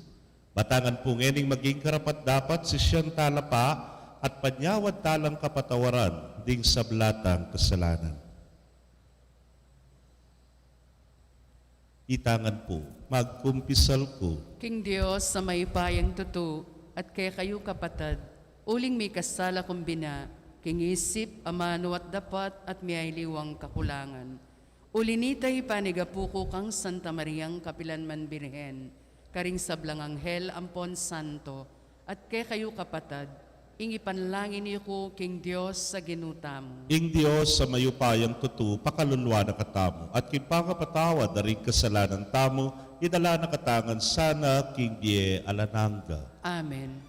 Batangan po ngening maging karapat dapat si siyang talapa at panyawad talang kapatawaran ding sablatang kasalanan. Itangan po, magkumpisal ko. King Diyos sa may payang tutu, at kaya kayo kapatid, uling may kasala kumbina, king isip, amano at dapat, at miyayliwang kakulangan. Ulinitay panigapuko kang Santa Mariang Kapilanman Birhen, karing sablang anghel ampon santo, at kaya kayo kapatid, ing ipanlangin niyo ko king Diyos sa ginutamo. Ing Diyos sa mayupayang tutu, pakalulwa na katamo, at kipangapatawad na rin kasalanan tamo, idala na katangan sana, king die alananga. Amen.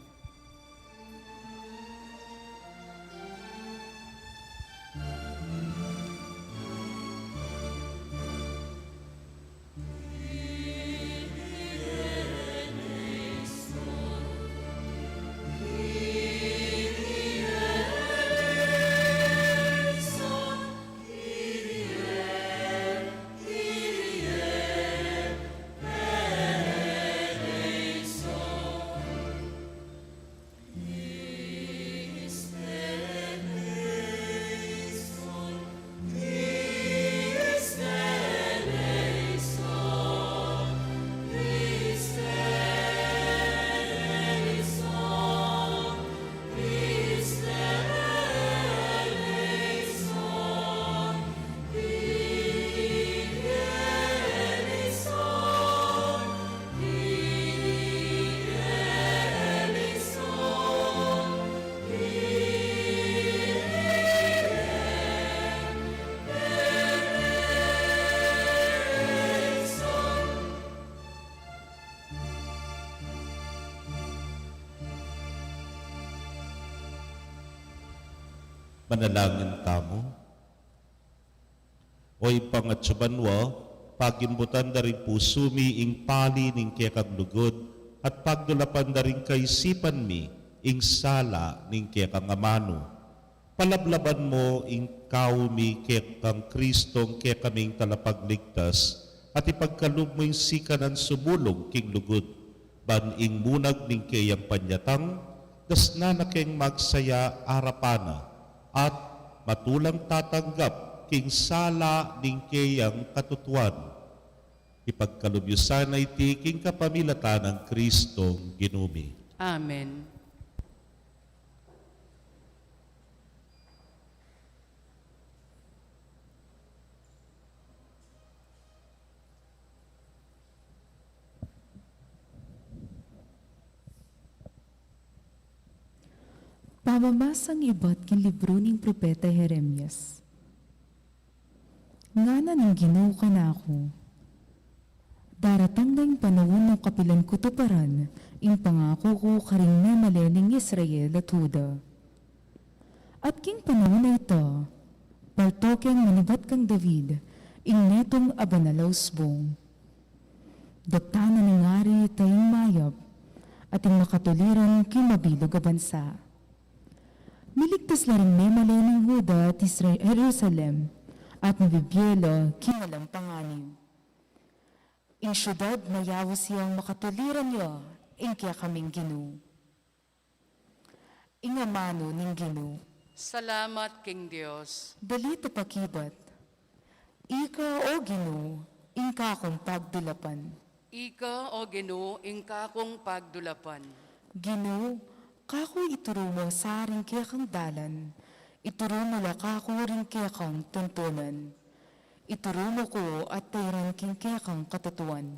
Manalangin tamo. Oy pangatsubanwa, pagimbutan da rin puso mi ing pali ning kekag lugod, at pagdulapan da rin kaisipan mi ing sala ning kekang amano. Palablaban mo ing mi kekang Kristong kekaming talapagligtas, at ipagkalub mo ing sikanan sumulong king lugod, ban ing munag ning keyang panyatang, das na nakeng magsaya arapana, at matulang tatanggap king sala ning keyang katutuan. Ipagkalubyusan na iti king kapamilatan ng Kristong ginumi. Amen. Pamabasang iba't kin libro ning Propeta Jeremias. Ngana ng Ginoo ka na ako. Daratang na yung panahon ng kapilan ko tuparan, ing pangako ko karing memalening Israel at Huda. At king panahon na ito, paltokeng manibat kang David, ing netong abanalausbong. Daptanan ng ngari tayong mayab, at ing makatuliran kimabilog a bansa. Miligtas na rin memalening Huda at Jerusalem, at mabibyelo kinalampanganin. Ing syudad mayawa siyang makatuliran niyo, ing kaya kaming Ginoo. Ing amano ning Ginoo, Salamat king Diyos. dalito pakibat. Ika o Ginoo, ing kakong pagdulapan. Ika o Ginoo ing kakong pagdulapan. Ginoo, kako ituro mo sa ring kaya kang dalan. Ituro mo la kako ring kaya kang tuntunan. Ituro mo ko at tayran king kaya kang katatuan.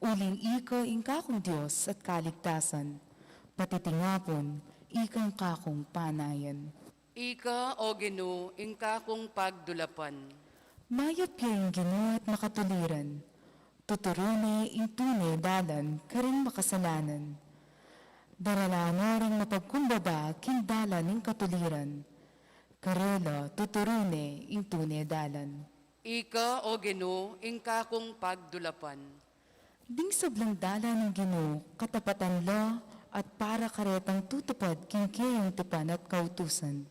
Uling ika ing kakong Diyos at kaligtasan. Patitingapon, ikang kakong panayan. Ika o Ginoo ing kakong pagdulapan. Mayap yung Ginoo at makatuliran. Tuturune ing tunay dalan karing makasalanan. Daralano ring mapagkumbaba king dalan ing katuliran. Karela tuturune ing tunay dalan. Ika o Ginoo ing kakong pagdulapan. Ding sablang dalan ng Ginoo, katapatan lo, at para karetang tutupad king kayong tipan at kautusan.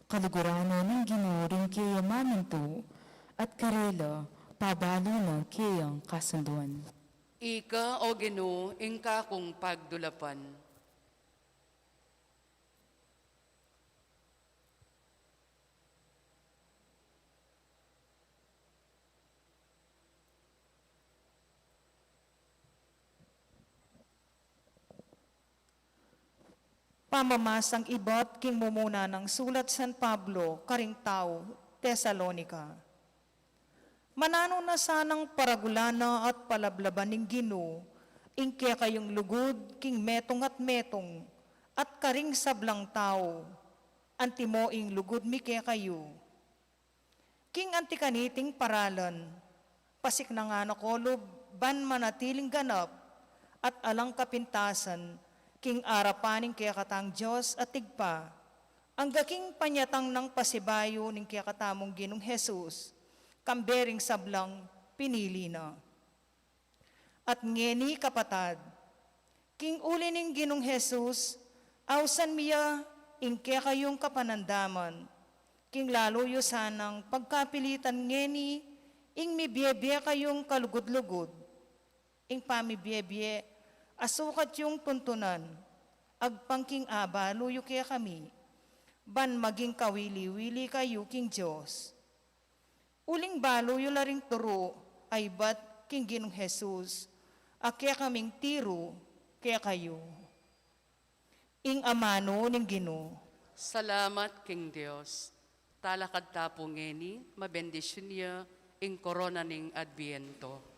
Kalugurano ng Ginoo ring kaya maminto at karela pabalo ng kayang kasunduan. Ika o Ginoo, ingka kong pagdulapan. Pamamasang iba't king mumuna ng sulat San Pablo, karing tao, Tesalonika. Manano na sanang paragulana at palablaban ng Ginoo, ingke kayong lugod, king metong at karing sablang tao, antimo ing lugod mike kayo. King antikaniting paralan, pasik na nga nakolob, ban manatiling ganap, at alang kapintasan, king arapaning kaya katang Diyos at tigpa, ang gaking panyatang ng pasibayo ning kaya katamong Ginong Jesus, kambering sablang pinili na. At ngeni kapatad, king uli ning Ginong Jesus, awsan miya ing kaya kayong kapanandaman, king lalo yu sanang pagkapilitan ngeni, ing mibiyebye kayong kalugod-lugod, ing pamibiyebye, asukat yung tuntunan, agpangking aba, luyo kaya kami, ban maging kawili-wili kayo king Diyos. Uling balo yu laring turo, ay bat king Ginong Jesus, kaya kaming tiro, kaya kayo. Ing amano ning Ginoo. Salamat, King Dios. Talakad tapo ngeni, mabendisyon niya, ing korona ning Adviento.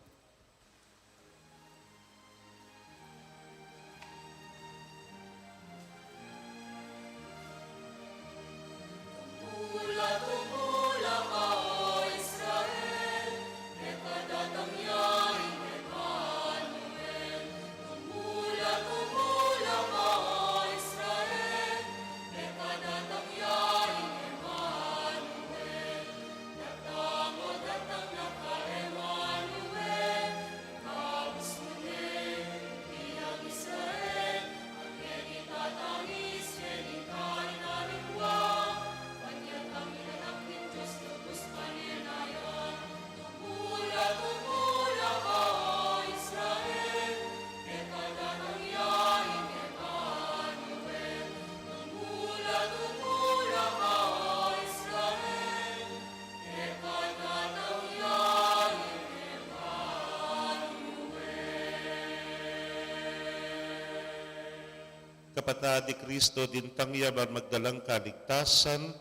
Kapatid ni Kristo din tangyaman magdalang kaligtasan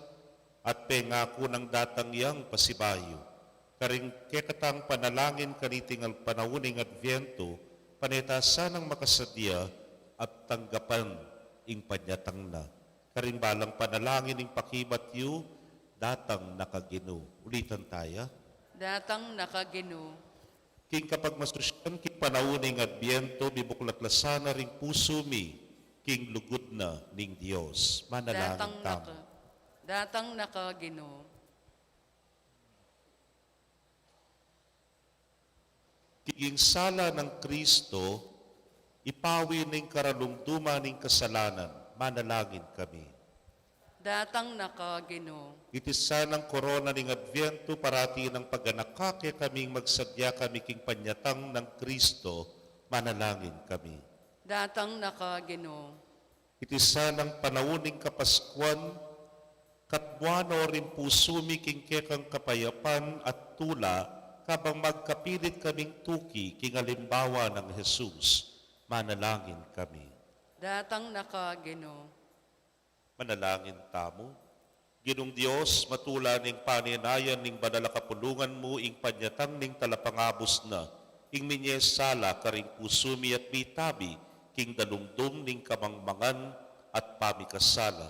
at pengako ng datangyang pasibayo. Karing kekatang panalangin kanitingal panawuning Adviento, panetasan ng makasadya at tanggapan ing panyatang na. Karing balang panalangin ing pakibat yu, datang nakagino. Ulitan tayo. Datang nakagino. King kapag masusyan, king panawuning Adviento, bibuklatlasan na ring puso mi, king lugod na ning Diyos. Manalangin tamo. Datang nakagino. King sala ng Kristo, ipawi ning karalumduman ning kasalanan. Manalangin kami. Datang nakagino. Itisan ng korona ning Adviento, parati ng pagganakake kaming magsadya kami king panyatang ng Kristo. Manalangin kami. Datang nakagino. Itisa ng panawuning kapaskuan, katbuano rin pusumi king kekang kapayapan at tula, kabang magkapilit kaming tuki king alimbawa ng Jesus. Manalangin kami. Datang nakagino. Manalangin tamo. Ginong Diyos, matula ning paninayan ning banal kapulungan mo, ing panyatang ning talapangabos na, ing minyesala karing pusumi at bitabi, king dalumdum ning kamangmangan at pamikasala.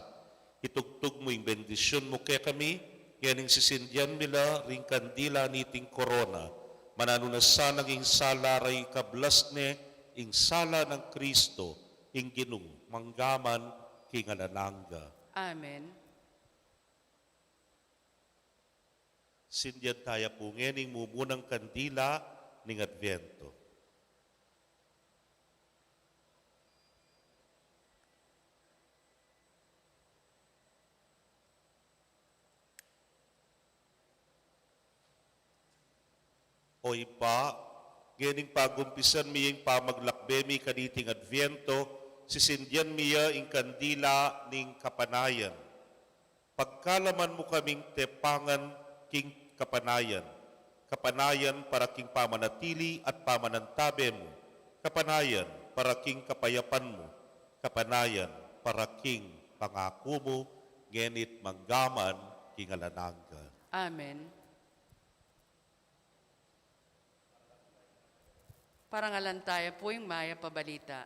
Itugtog mo ing bendisyon mo kaya kami, yaning sisindyan mila ring kandila niting korona. Manano na sanang ing sala ray kablas ne, ing sala ng Kristo, ing ginung manggaman king alalangga. Amen. Sindyan tayo po ngening mumunang kandila ning Adviento. O iba, ganing pagumpisan miyang pamaglakbe mi kaniting Adviento, sisindyan miya ing kandila ning kapanayan. Pagkalaman mo kaming tepangan king kapanayan, kapanayan para king pamanatili at pamanantabe mo, kapanayan para king kapayapan mo, kapanayan para king pangako mo, ngenit manggaman king alanangga. Amen. Parangalan tayo po yung maya pabalita.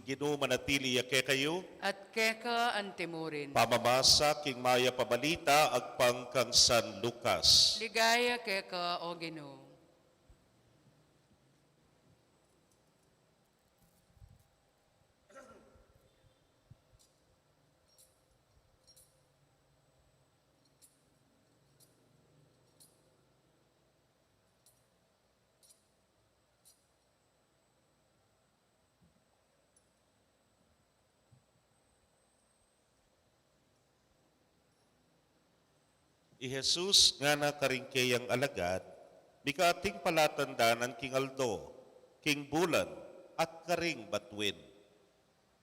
Ginoo manatili yake kayo, At keka ang timurin. pamamasa king maya pabalita agpang kang San Lucas. Ligaya keka o Ginoo. I Jesus nga na karingkeyang alagad, mikating palatandanan king Aldo, king Bulan, at karing Batwin.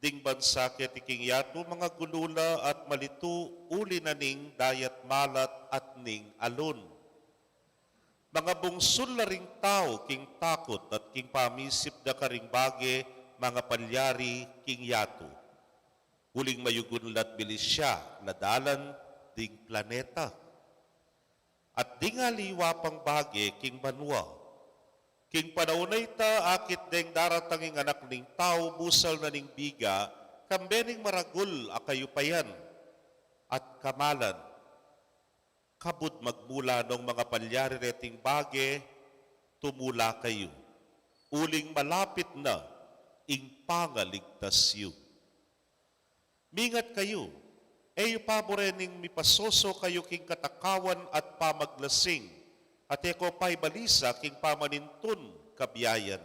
Ding bansakit iking yato mga gulula at malitu uli na ning dayat malat at ning alun. Mga bungsul na ring tao king takot at king pamisip da karing bage, mga palyari king yato. Huling mayugunlat bilis siya, nadalan ding planeta. At di nga liwa pang bage king banwa. King panahonay ta akit deng daratanging anak ning tao busal na ning biga, kambening maragul akayupayan at kamalan. Kabud magmula nung mga palyari reting bage, tumula kayo. Uling malapit na, ing pangaligtas yu. Mingat kayo, eyo paborening mipasoso kayo king katakawan at pamaglasing, at eko pa'y balisa king pamanintun kabiyayan.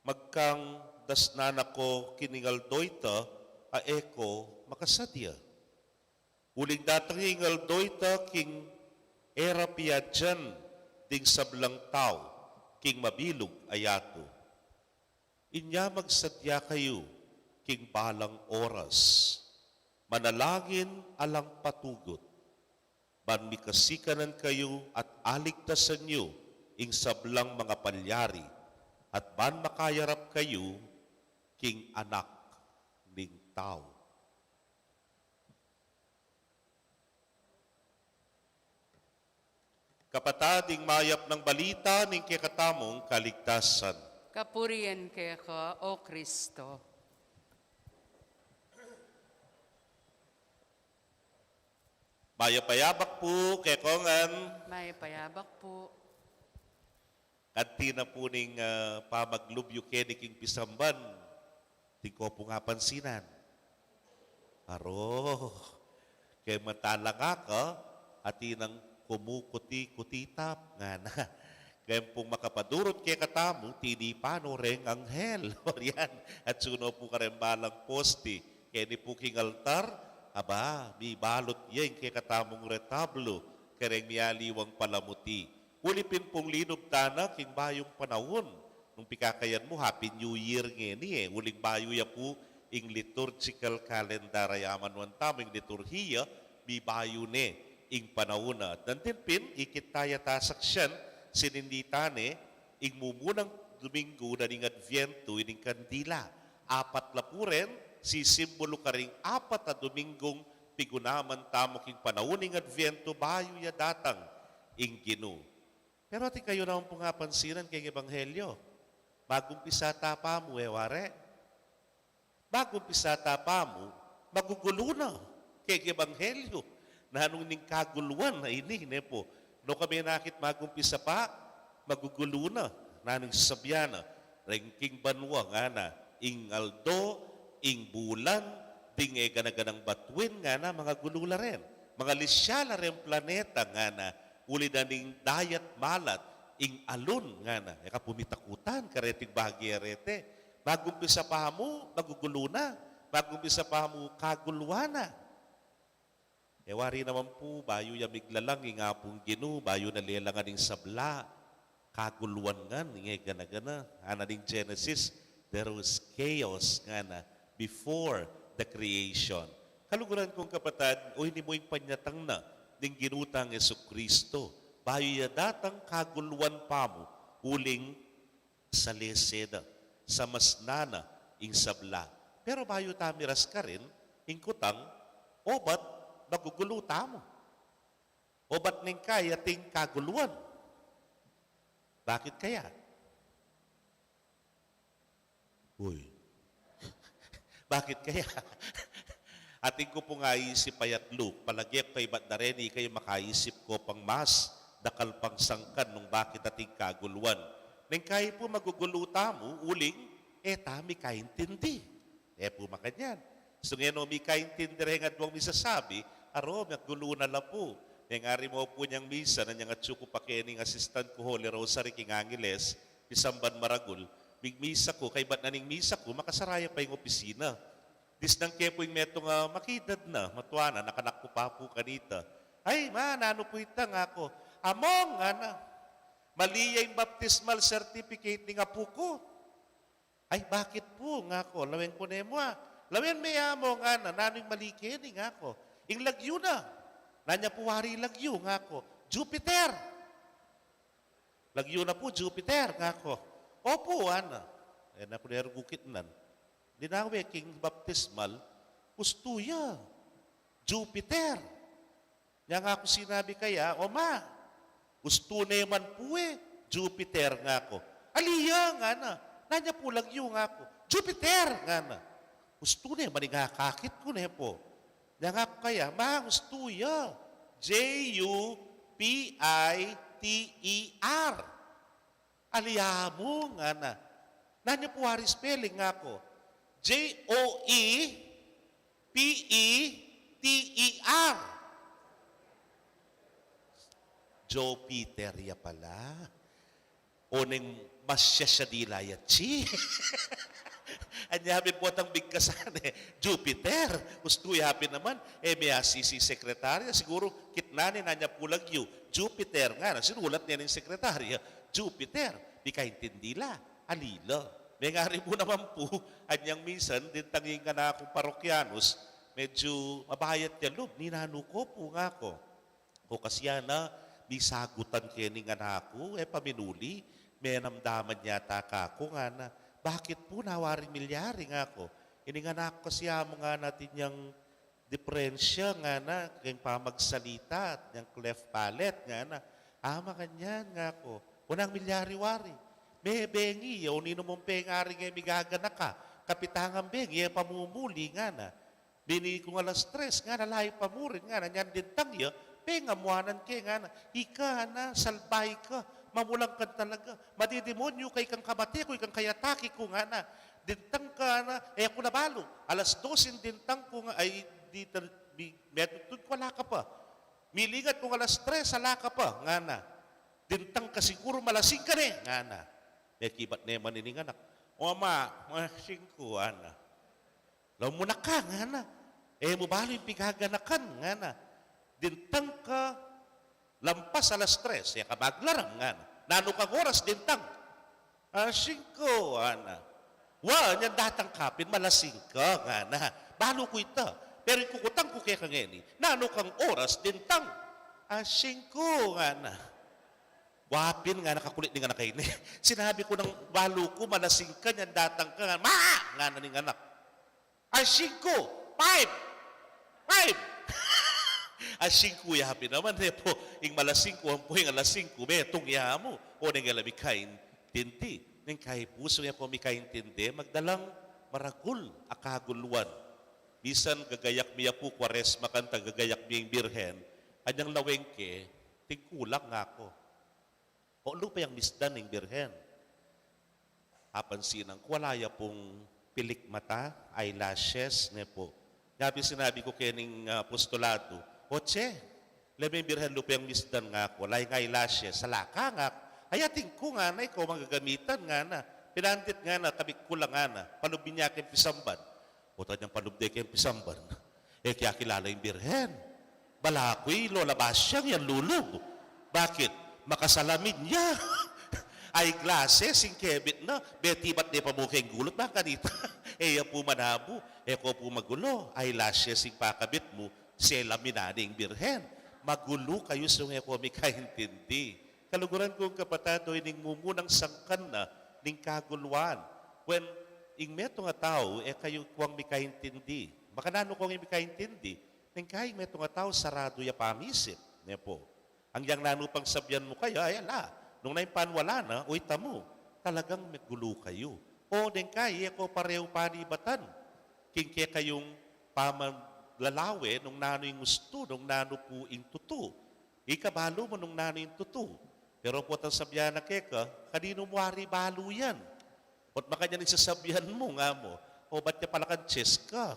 Magkang dasnana ko kiningal doyta, a eko makasadya. Uling datang ingal doyta king era piyadyan ding sablang tao, king mabilog ayato. Inya magsadya kayo, king balang oras, manalangin alang patugot, ban mikasikanan kayo at aligtasan nyo ing sablang mga palyari, at ban makayarap kayo king anak ning tao. Kapatading mayap ng balita ning kikatamong kaligtasan. Kapurian keka o Kristo. Mayapayabak po, kekongan, May payabak po. kanti na po ning pamaglubyo keniking pisamban, di ko po nga pansinan. Aro, kay matala nga ka, at inang kumukuti-kutitap nga na, Gayam pong makapadurot kay katamu, tini pano reng anghel. O yan. At suno po karembalang posti. Kaya ni po king altar, aba, may balot yan kay katamong retablo. Kareng mialiwang palamuti. Ulipin pong linob tana king bayong panahon. Nung pikakayan mo, Happy New Year ngeni Uling bayo ya po ing liturgical calendar ayaman wan taming liturhiya, may bayo ne ing panahon. Dantin pin, ikitaya tasaksyan, sininditane, ing mumunang Domingo na ning Adviento, ining kandila. Apat la po rin, si simbolo ka ring apat na Domingong pigunaman tamo king panahon ing Adviento, bayo ya datang ing Gino. Pero ati kayo naman po nga pansinan kay Ebanghelyo. Magumpisa tapa mo, ware. Magumpisa tapa mo, magugulo na kay Ebanghelyo. Nanong ning kaguluan na ini, po. No kami nakit magumpisa pa, magugulo na. Nanong sasabihan na, king banwa nga na, ing aldo, ing bulan, ding ganaganang batuin nga na, mga gulula rin. Mga lisyala rin planeta nga na, uli na ning dayat malat, ing alon nga na. Eka pumitakutan, kareting bahagi arete. Magumpisa pa mo, magugulo na. Magumpisa pa mo, kaguluhan na. Ewari naman po, bayo yamiglalang, nga pong Gino, bayo nalilangan ng sabla, kaguluhan nga, nga gana-gana. Ana ng Genesis, there was chaos nga na before the creation. Kaluguran kong kapatid, o hindi mo yung panyatang na, ng ginutang Jesucristo. Bayo ya datang kaguluhan pa mo, uling sa leseda, sa masnana, ing sabla. Pero bayo tamiras ka rin, ing kutang, o ba't magugulo tamo? O ba't ning kaya ting kaguluhan? Bakit kaya? Uy. Bakit kaya? Ating ko po nga isip payat Luke, palagip kay ba't na rin, kayo makaisip ko pang mas, dakal pang sangkan nung bakit ating kaguluhan. Nang kaya po magugulo tamo, uling, tami kaintindi. Po makanyan. So ngayon, may kaintindi rin at huwag misasabi, aro, magulo na lang po. Ngari mo po niyang misa, na niyang atsuko pa kining assistant ko, Holy Rosary, King Angeles, Isamban Maragul, big misa ko, kay ba't naning misa ko, makasaraya pa yung opisina. Dis nang kaya po yung metong makidad na, matuana, nakanak ko pa po kanita. Ay, ano po itang ako? Among, mali yung baptismal certificate ni nga po ko. Ay, bakit po nga ko? Lawin ko na mo Lawin may amo nga nanong malikin nga ko. Ing lagyo na. Nanya po wari lagyo nga ko. Jupiter. Lagyo na po, Jupiter nga ko. Opo, na po na gukit nan. Dinawe, king baptismal, ustuya. Jupiter. Nga nga ako sinabi kaya, gusto na yaman po Jupiter nga ko. Aliya nga na. Nanya po lagyo nga ko. Jupiter nga na. Gusto na yaman nga kakit ko na po. Nga nga ko kaya, gusto ya. Jupiter. Aliya mo nga na. Nanya po hari spelling nga ko. Joepeter. Jupiter ya pala. O neng masya siya dilayat chi. Anyabin po atang bigkasan Jupiter. Gusto yapin naman. May asisi sekretarya. Siguro kitnanin na niya pulag yu. Jupiter nga. Sinulat niya ng sekretarya. Jupiter. Di kaintindila. Alila. May ngari mo naman po. Anyang minsan, din tanging ka na akong parokyanos. Medyo mabayat yan loob. Ninano ko po nga ko. O kasya na, may sagutan kining anak ko, paminuli, may namdaman yata ka ko nga na, bakit po nawaring milyari nga ko? Ining anak ko kasi mo nga natin yung diferensya nga na, yung pamagsalita at yung cleft palate nga na, makanyan nga ko, unang milyari wari. May bengi, o nino mong pengari nga migagana ka, kapitangan bengi, pamumuli nga na, bini kong alas 3 nga na lahi pamurin nga na, nyan din tangya, pengamuanan kay nga na, ika na, salbay ka, mamulang ka talaga, madidemonyo kay kang kabati ko, kang kayataki ko nga na, dintang ka na, ako nabalo, alas 12 dintang ko nga, ay, dito, metod ko, wala ka pa, milingat kong alas 3, sala ka pa, nga na, Dintang ka siguro malasing ka ne, nga na. Kibat ne manining anak. O ama, malasing ko, ana. Law mo na ka, nga na. Mo balo yung pigaganakan, nga na. Dintang ka, lampas alas 3, ka maglarang, nga na. Nano kang oras, dintang. Asing ko, ana. Yan datang kapin, malasing ka, nga na. Balo ko ita. Pero kukutang ko kaya kang eni, nano kang oras, dintang. Asing ko, nga na. Wapin nga, nakakulit ni nga na kayo. Sinabi ko ng balo ko, malasing ka, yan datang ka, nga nga na ning anak. Asing ko, 5. Asing ko, yapi naman, po, ing malasing ko, ang po, ing alasing ko, betong yaha mo, o nang alamig kain, tinti. Nang kahit puso niya po may kaintindi, magdalang maragul, akaguluan. Bisan gagayak miya po, Kwaresma kanta, gagayak miyang birhen, anyang lawengke, tingkulang nga ako. O lupa yung misdan ng birhen. Apansinan ko, walaya pong pilik mata, eyelashes, ne po. Gabi sinabi ko kening apostolado, Oche, labing birhen lupa yung misdan nga ako, walay nga eyelashes, salaka nga ako. Ayating ko nga na, ikaw magagamitan nga na. Pinandit nga na, tabik ko lang nga na. Palubin niya kayong pisamban. O tayo niyang palubde kayong pisamban. Kaya kilala yung birhen. Balakoy, lola basyang yan lulog. Bakit? Makasalamin niya. Eyeglasses, sing kebit na. Beti ba't di pa mo kayong gulot? Baka dito. Po manabo. Ko po magulo. Eyelashes, sing pakabit mo. Selamin na yung birhen. Magulo kayo sa mga ko may kaintindi. Kaluguran kong kapatado, ining mumunang sangkan na ning kaguluan. When ing meto nga tao, kayo kuwang may kaintindi. Makanano kong may kaintindi, ning kayo meto nga tao, sarado ya pamisit. Ne po. Ang yang nano pang sabyan mo kayo, ay ala, nung naimpanwala na, uy tamo, talagang may gulo kayo. O din kayo, ko pareho panibatan. Kingke kayong pamaglalawe, nung nano yung gusto, nung nano po yung tuto. Ikabalo mo nung nano yung tuto. Pero po ang sabyan na keka, kanino mo hari balo yan? Ba't makanya nagsasabihan mo nga mo? O ba't niya pala kang chess ka?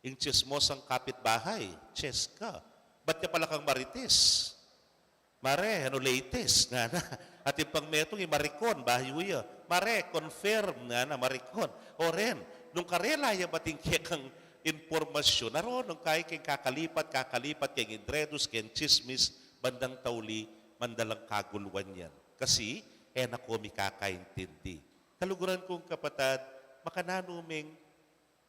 Yung chess mo sang kapitbahay, chess ka. Ba't niya pala kang marites? Mare, ano latest nga na. At yung pangmetong yung marikon, bahayo ya. Mare, confirm nga na, marikon. O ren, nung karelaya bating kekang informasyon, naroon, nung kaya kayong kakalipat, kayong indredos, kayong chismis, bandang tauli, mandalang kaguluan yan. Kasi, nako may kakaintindi. Kaluguran kong kapatad, makananuming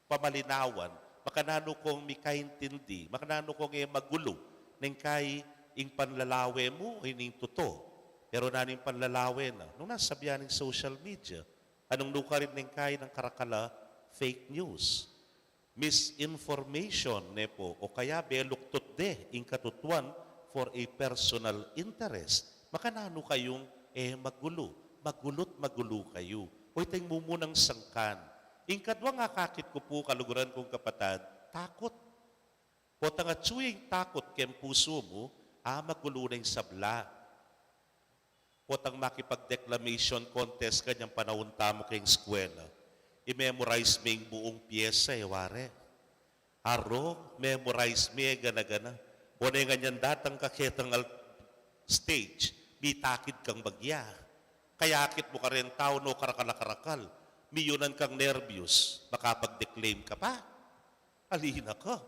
pamalinawan, makanano kong may kaintindi, makanano kong magulo, nang kay ing panlalawe mo, ining tuto. Pero naning panlalawe na, nung nasabihan ng social media, anong luka rin ng kay ng karakala, fake news, misinformation, nepo, o kaya beluktot de, ing katutuan for a personal interest. Makanano kayong magulo, magulo kayo. O itong mumunang sangkan. Ing kadwa nga kakit ko po, kaluguran kong kapatad, takot. O tanga tsuying takot kem puso mo, magulo na yung sabla. O tang makipag-declamation contest kanyang panahon tamo kayong eskwela. I-memorize mo yung buong pyesa, ware. Aro, memorize mo, gana-gana. O na yung ganyan datang kaketang stage, bitakid kang bagya. Kayakit mo ka rin tao, no karakal-karakal. Miyunan kang nervyos, makapag-declaim ka pa. Alina ka.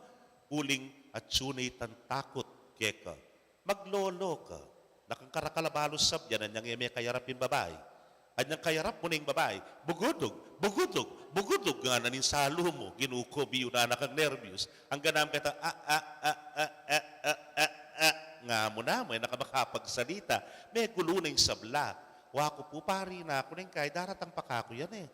Uling at sunay tan takot keka. Maglolo ka. Nakangkarakalabalos sab yan, anyang may kayarapin babae. Anyang kayarap mo na yung babae. Bugudog nga na nin salo mo. Ginuko, miyunan na kang nervyos. Ang ganam kita, nga mo na, may nakamakapagsalita. May gulo na yung sabla. Wako po, pari na ako nang kay daratang pakako yan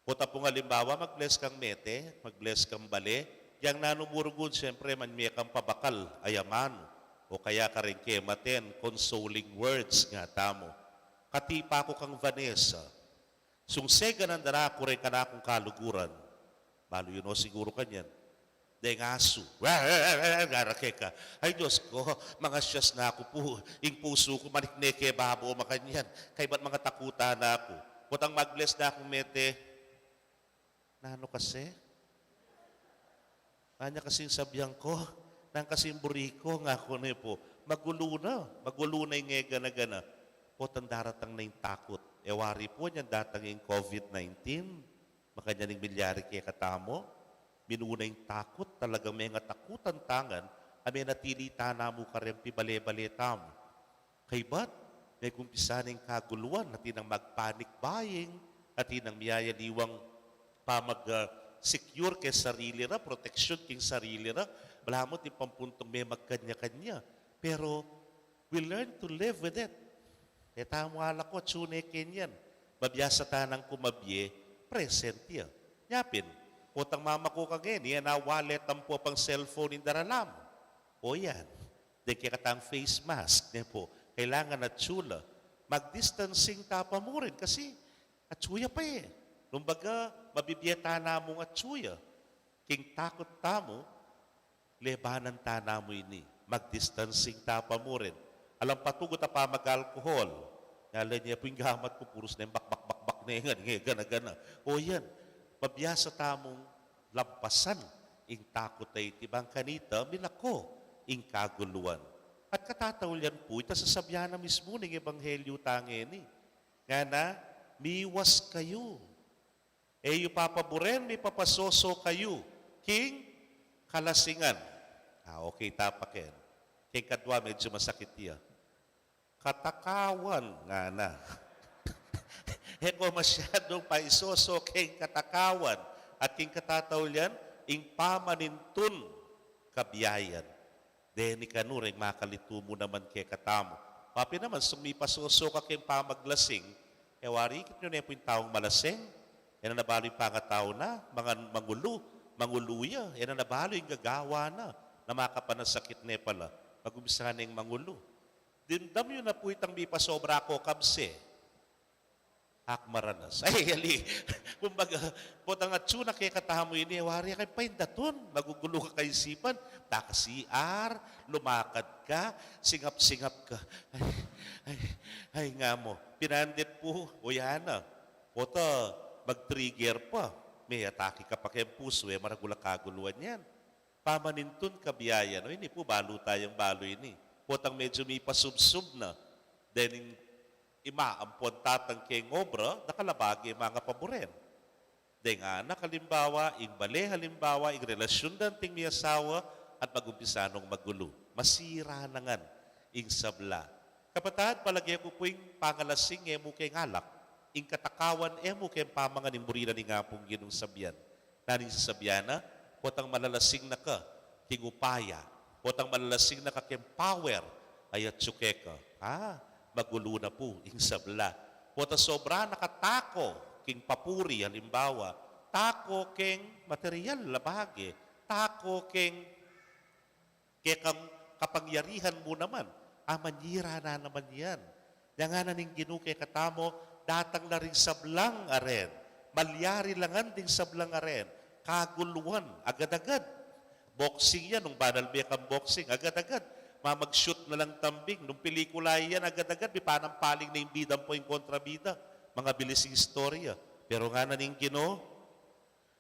Puta po nga limbawa, mag-bless kang mete, mag-bless kang bale, yang nanumurugod, siyempre, man may kang pabakal, ayaman, o kaya ka rin kematen, consoling words nga tamo. Katipa ko kang Vanessa, sungsega ng darako rin ka na akong kaluguran, malo yun o siguro kanyan, dahil aso, garake ka, ay Diyos ko, mga siyas na ako po, yung puso ko, manikneke babo o makanyan, kay ba't mga takutan na ako, putang mag-bless na akong mete, na ano kasi? Kanya kasing sabihan ko, nang kasing buriko nga ako na po. Magulo na yung ngega na gana. Potang daratang na yung takot. Ewari po niyan datang yung COVID-19. Makanya ning milyari kaya katamo. Minuna yung takot. Talagang may nga takutan tangan. Ame natili tanamo ka rin pibale-bale tamo. Kay ba't? May kumpisa ng kaguluan. Natinang mag-panic buying. Natinang miyayaliwang secure kay sarili ra, protection king sarili ra. Malamot yung pampuntong may magkanya-kanya. Pero we learn to live with it. E tamo ala ko, tsune kenyan. Mabiyasa tanang kumabye, present ya. Yapin, potang mama ko kagin, yan na wallet ang po pang cellphone in daralam. O yan. Then kaya katang face mask, ne po, kailangan na tsula. Mag-distancing tapa mo rin kasi at tsuya pa eh. Lumbaga, mabibiyata na mong at tsuya. King takot tamo, lebanan tana mo ini. Mag-distancing tapa mo rin. Alam patugot na pa mag-alcohol. Nala niya po yung gamat ko, puros na yung bak-bak-bak na yung gana-gana. O yan, mabiyasa tamong lampasan ing takot ay tibang kanita, milako ing kaguluan. At katataw yan po, ita sasabyan na mismo ng Ebanghelyo tangeni. Nga na, miwas kayo. Yung papaboren, may papasoso kayo. King kalasingan. Okay, tapakin. King kadwa, medyo masakit niya. Katakawan nga na. Kung masyadong paisoso, king katakawan. At king katataw yan, ing pamanintun kabiyayan. Deni kanureng makalito mo naman kay katamo. Papi naman, sumipasoso ka kayong pamaglasing, wari, ikit nyo na po yung taong malasing. Yan ang nabalo yung pangatao na, mga manguluya. Yan ang nabalo yung gagawa na makapanasakit na pala. Mag-umisa na yung mangulo. Dindam yun na po itang may pasobra ko kabse. Akmaranas. Ay, ali. Kumbaga, potang atsuna kaya katamo yun, wari kay paindaton. Magugulo ka kay isipan. Taka-CR, lumakad ka, singap-singap ka. Ay nga mo. Pinandit po, o yan na. Pota, mag-trigger pa. May atake ka pa kay puso, maragula kaguluan yan. Pamanintun kabiyayan. O hindi po, balo tayong balo ini. Potang medyo may pasubsub na. Then, imaampon tatang keng obra, nakalabagi mga paboren. Then nga, nakalimbawa, ingbali halimbawa, ing relasyon danting may asawa, at mag-umpisa nung magulo. Masira na nga, ing sabla. Kapatad, palagi ko po yung pangalasing, mo kay ngalak. Ing katakawan, mo kay pamangan ng murina ni nga pong ginong sabyan. Naning sasabihan na, potang malalasing na ka, king upaya. Potang malalasing na ka, king power, ayat tsukeka. Magulo na po, ing sabla. Pota sobra nakatako, king papuri, halimbawa. Tako, king material, labagi. Tako, king kang kapangyarihan mo naman. Manyira na naman yan. Yan nga na ning ginukay katamo, datang na rin sablang aren. Malyari langan ding sablang aren. Kaguluan, agad-agad. Boxing yan, nung banal kang boxing, agad-agad. Mamag-shoot na lang tambing. Nung pelikula yan, agad-agad, may panampaling na yung bidang po yung kontrabida. Mga bilising istorya. Pero nga na ning gino,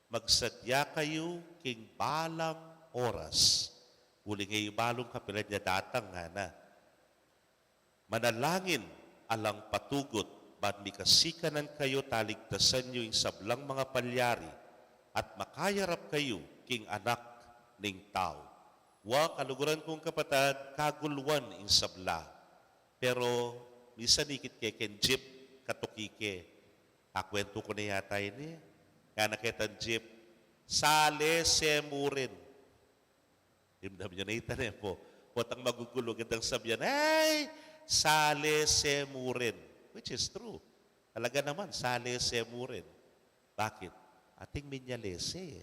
magsadya kayo king balang oras. Uli ngayon balong kapilan niya datang nga na. Manalangin alang patugot, ba't mikasikanan kayo taligtasan nyo yung sablang mga palyari at makayarap kayo king anak ning tao. Wa kaluguran kong kapatad, kaguluan ing sabla. Pero misa nikit kay ken jeep katukike. Akwento ko na yata ini. Nga nakitan jeep, sale semurin. Dimdam nyo na itanin po. Potang magugulo, gandang sabihan, ay, sale semurin. Which is true. Talaga naman, sale semurin. Bakit? Ating minyalese.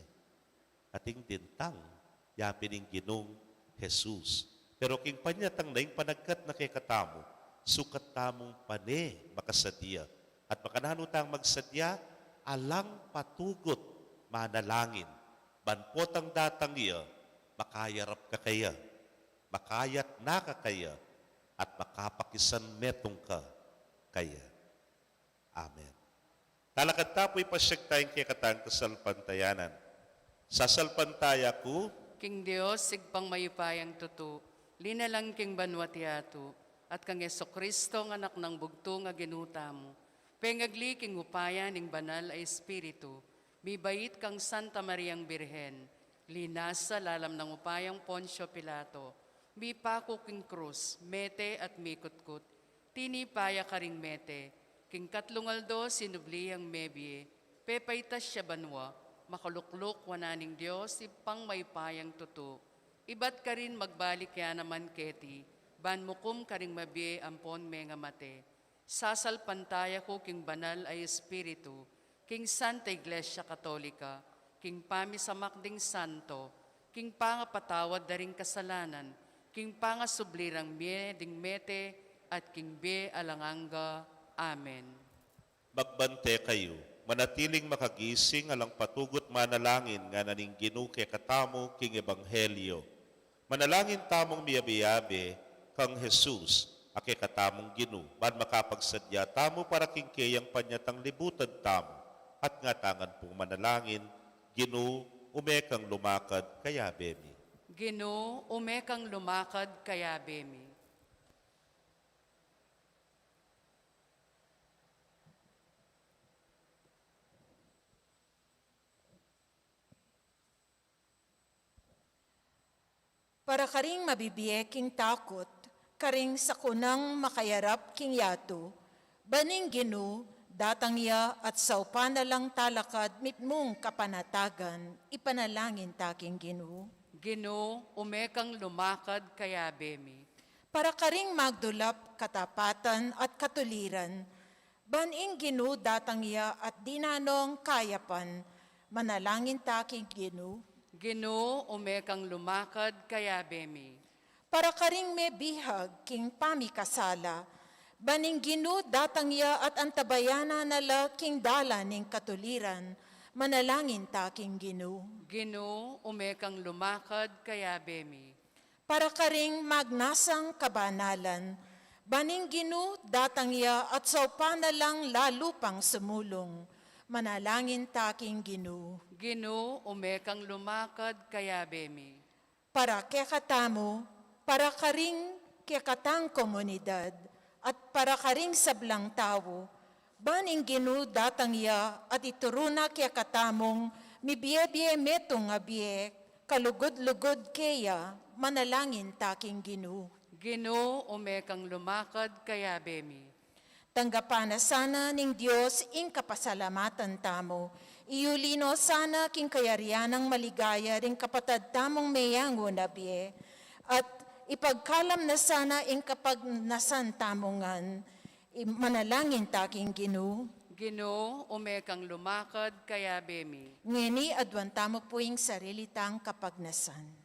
Ating tintang. Yapining ginong Jesus. Pero king panyatang na yung panagkat na kay katamo, sukat tamong pane makasadya. At makananutang magsadya, alang patugot manalangin. Banpotang datang iya, makayarap ka kaya, makayat na ka kaya, at makapakisan metong ka kaya. Amen. Talakad tapo'y pasyag tayong kaya katang kasalpantayanan. Sasalpantaya ko, King Dios, sigpang mayupayang tutu, linalang king banwatiato, at kang Kristo nga anak ng bugto nga ginuta mo. Pengagli king upaya ning banal ay espiritu, mibait kang Santa Mariang Birhen, linas sa lalam ng upayang Poncio Pilato, mipako king krus, mete at mikutkut, tinipaya ka ring mete, king katlungaldo sinubliyang mebye, pepaytas siya banwa, makuluklok wananing Diyos, ipang may payang tuto. Ibat ka rin magbalik ya naman keti, ban mukum ka ring mabye ampon menga mate. Sasal pantaya ko king banal ay espiritu, king Santa Iglesia Katolika, king pamisamakding santo, king pangapatawad daring kasalanan, king pangasublirang ding mete, at king be alanganga. Amen. Magbante kayo, manatiling makagising alang patugot manalangin nga naning ginuke katamo king ebanghelyo. Manalangin tamong miyabi-yabi kang Jesus, ake katamong ginu, man makapagsadya tamo para king kayang panyatang libutan tamo, at nga tangan pong manalangin, ginu, umekang lumakad kaya bemi. Ginoo, umekang lumakad kaya bemi. Para karing mabibiye king takot, karing sa kunang makayarap king yato, baning ginu, datang ya at saupa na lang talakad mitmong kapanatagan, ipanalangin taking ginu. Ginoo, umekang lumakad kaya bemi. Para karing magdulap katapatan at katuliran, baning ginu datang ya at dinanong kayapan, manalangin taking ginu. Ginoo, umekang lumakad kaya bemi. Para karing may bihag king pamikasala, baning ginu datang ya at antabayana nala king dala ning katuliran, manalangin taking ginu. Ginoo, umekang lumakad kaya bemi. Para karing magnasang kabanalan, baning ginu datang ya at saupa na lang lalupang sumulong, manalangin taking ginu. Ginoo, umekang lumakad kaya bemi. Para kekatamo, para karing kekatang komunidad, at para karing sablang tao, baning ginu datang ya at ituruna kekatamong mibiye-biye metong abiye, kalugod-lugod keya, manalangin taking ginu. Ginoo, umekang lumakad kaya bemi. Tanggapan na sana ning Diyos ing kapasalamatan tamo. Iulino sana king kayarian ng maligaya ring kapatad tamong mayango na biye. At ipagkalam na sana ing kapagnasan tamongan. Manalangin taking ginu. Ginoo, umekang lumakad kaya bemi. Ngeni adwan tamo po ing sarili tang kapagnasan.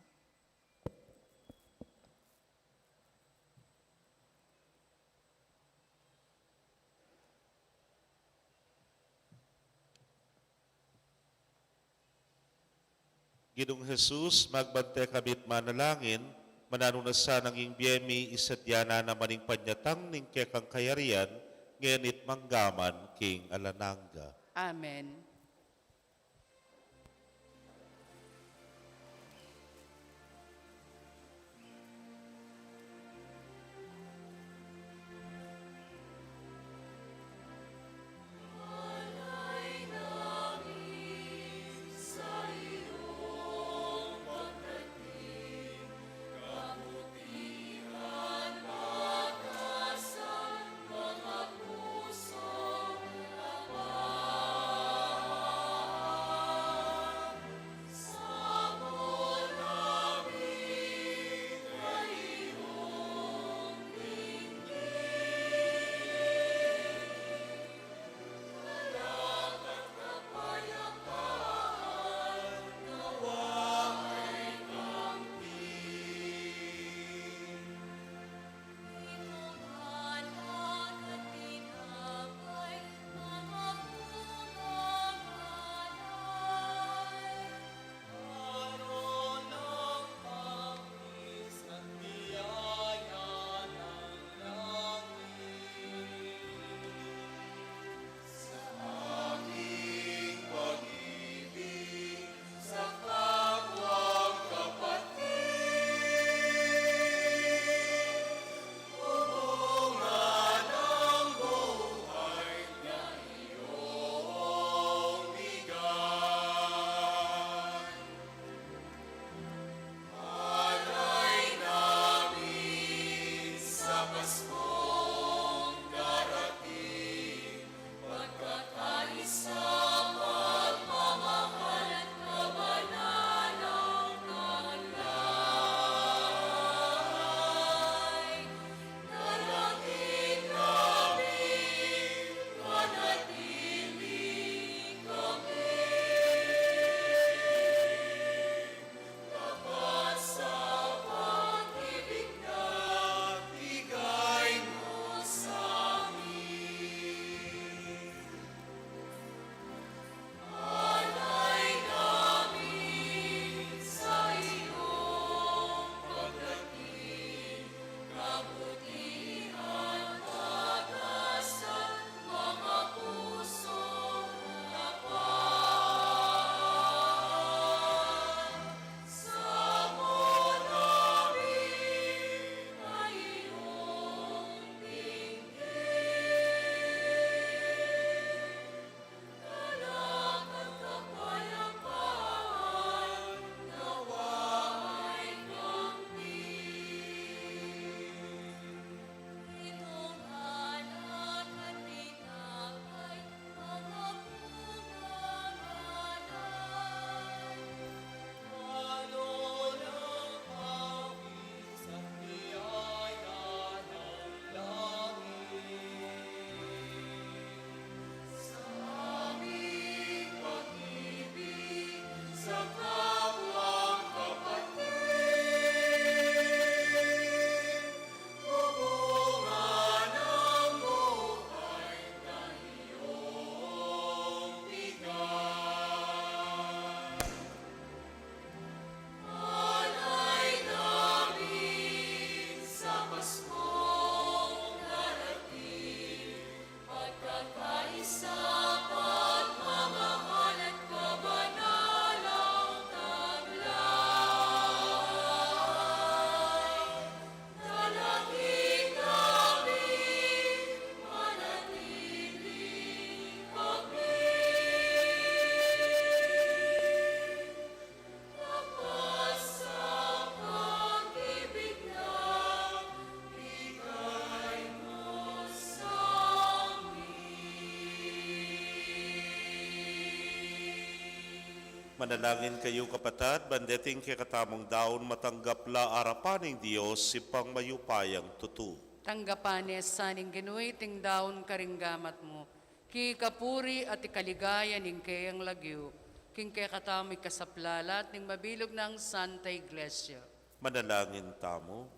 Ginoong Jesus, magbante kabit manalangin, mananunasan ng ing biyemi isadyana na maning panyatang ning kekang kayarian, ngenit manggaman king alananga. Amen. Manalangin kayo kapatid, bandeting kay katamong daon matanggap la arapan ng Diyos si pangmayupayang tutu. Tanggapan saning ginuy ting daon karinggamat mo. Ki kapuri at ikaligaya ning kayang lagyo. King kay katamoy kasaplalat ning mabilog ng Santa Iglesia. Manalangin tamo.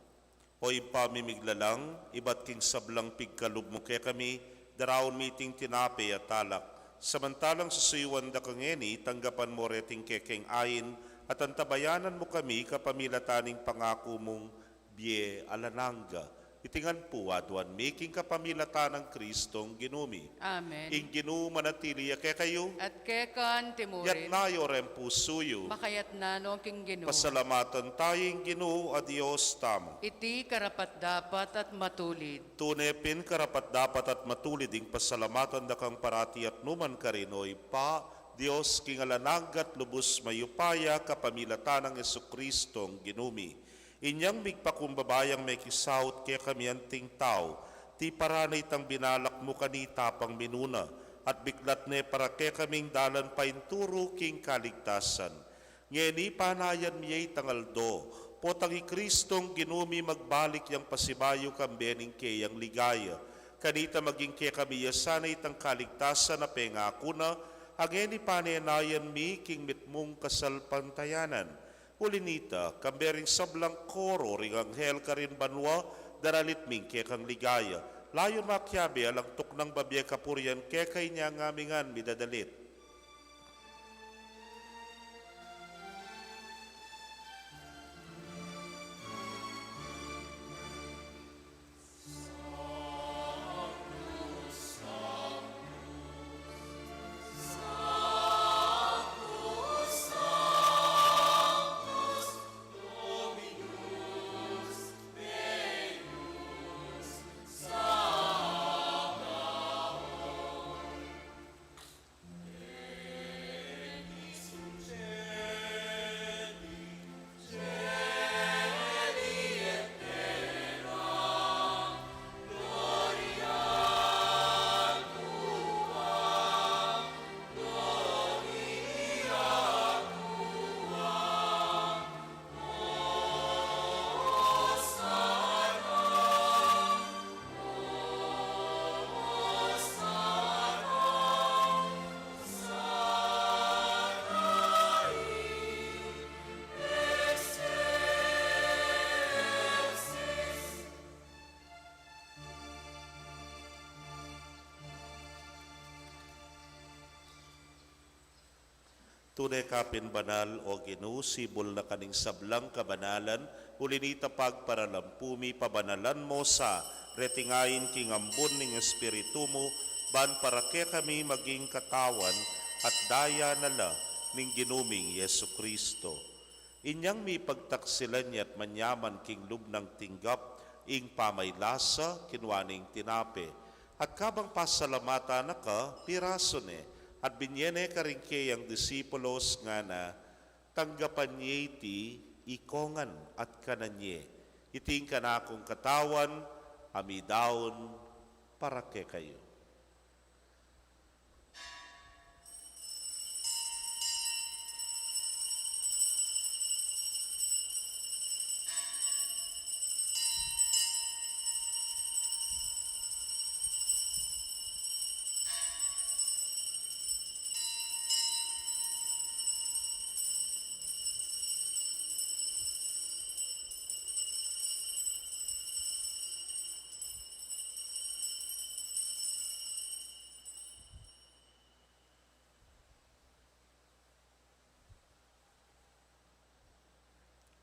Hoy pamimiglalang, iba't king sablang pigkalub mo kay kami, darawon meeting tinape at talak. Samantalang susuyuan da kangeni, tanggapan mo reting kekeng ayin, at antabayanan mo kami kapamilataning pangako mong biye alananga. Itingan po aduan making kapamilatan ng Kristong ginumi. Amen. Ing ginu manatili kay kayo, At kekan yat timurin, nayo ren pusuyo. makayat na no king ginu. Pasalamatan tayong ginu a Diyos tamo. Iti karapat dapat at matulid. Tunepin karapat dapat at matulid ing pasalamatan da kang parati at numan karinoy pa, Diyos kingalananggat lubos mayupaya kapamilatan ng Jesukristong ginumi. Inyang migpakumbabayang may kisawt kaya kami anting tao, ti paranay tang binalak mo kanita pang minuna, at biglat ne para kaya kaming dalan painturo king kaligtasan. Ngeni panayan miyay tangaldo, potangi Kristong ginumi magbalik yang pasibayo kambening kayang ligaya. Kanita maging kaya kami yasanay tang kaligtasan na pengako na, angeni panenayan mi king mitmong kasalpantayanan. Ulinita, kambering sablang koro ring anghel karin banwa, daralit ming kekang ligaya. Layon makyabe alang tuknang babye kapurian kekay niya ngamingan midadalit. Tunay kapin banal o Ginoo, sibol na kaning sablang kabanalan, ulinita pagparalampumi pabanalan mo sa retingayin king ambon ning espiritu mo, ban para kaya kami maging katawan at daya nala ning ginuming Yesu Kristo. Inyang mi pagtaksilan niya at manyaman king lubnang tinggap, ing pamaylasa kinwaning tinape. At kabang pasalamata na ka, piraso ne, at binyene ka rin kayang disipulos nga na tanggapan niya iti ikongan at kananye. Iting ka na akong katawan, amidaon para kay kayo.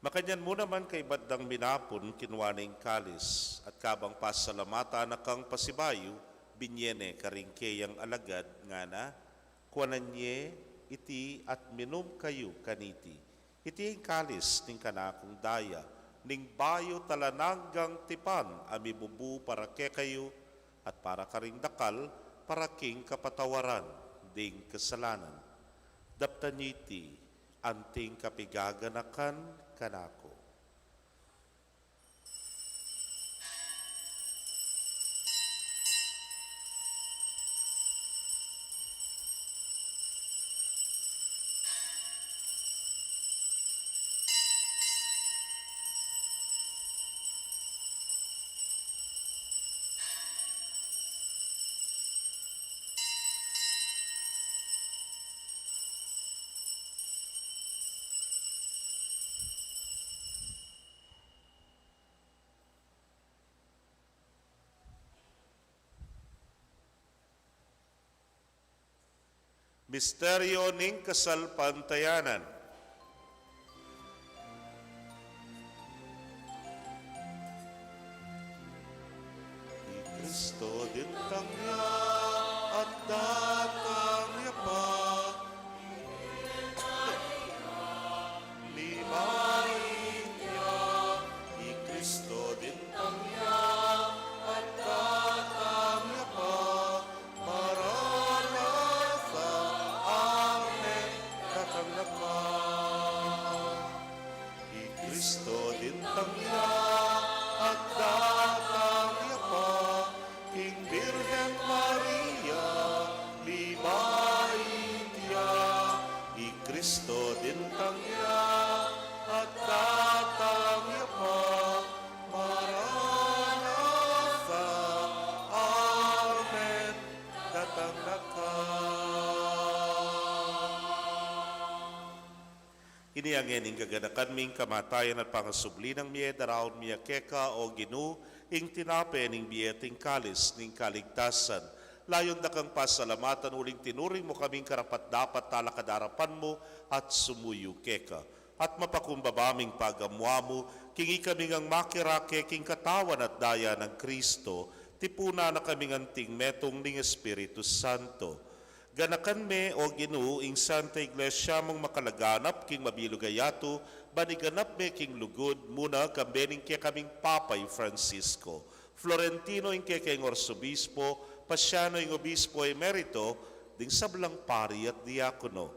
Makanyan mo naman kay baddang minapon kinwaning kalis at kabang pasalamata na kang pasibayo, binyene karingkeyang alagad nga na, kuananye iti at minum kayo kaniti. Iti ang kalis ning kanakong daya, ning bayo talananggang tipan amibubu para ke kayo at para karing dakal para king kapatawaran ding kasalanan. Daptanyiti anting kapigaganakan kanako. Misteryo ning kasalpantayanan. Ni Kristo din tangya at datang yapa, ni Maria, ni Kristo din tangya at datang yapa, Kristo din tangya at datang yapa, King Virgen Maria, libain tiya. I Kristo din tangya at datang yapa, Maranatha, Amen, datang naka. Iniangin ing gaganakan ming kamatayan at pangasubli ng miye daraon miya keka o Ginoo ing tinape ning biyeting kalis ning kaligtasan. Layon na kang pasalamatan uling tinuring mo kaming karapat dapat talakadarapan mo at sumuyo keka. At mapakumbabaming pagamwa mo, kingi kaming ang makirake king katawan at daya ng Kristo, tipuna na kaming anting metong ning Espiritu Santo. Ganakan me o Ginoo ing Santa Iglesia mong makalaganap king mabilugayato, baniganap me king lugod muna kambening kaya kaming Papay Francisco. Florentino ing kaya kayong Orsobispo, Pasiano ing Obispo Emerito, ding sablang pari at diakono.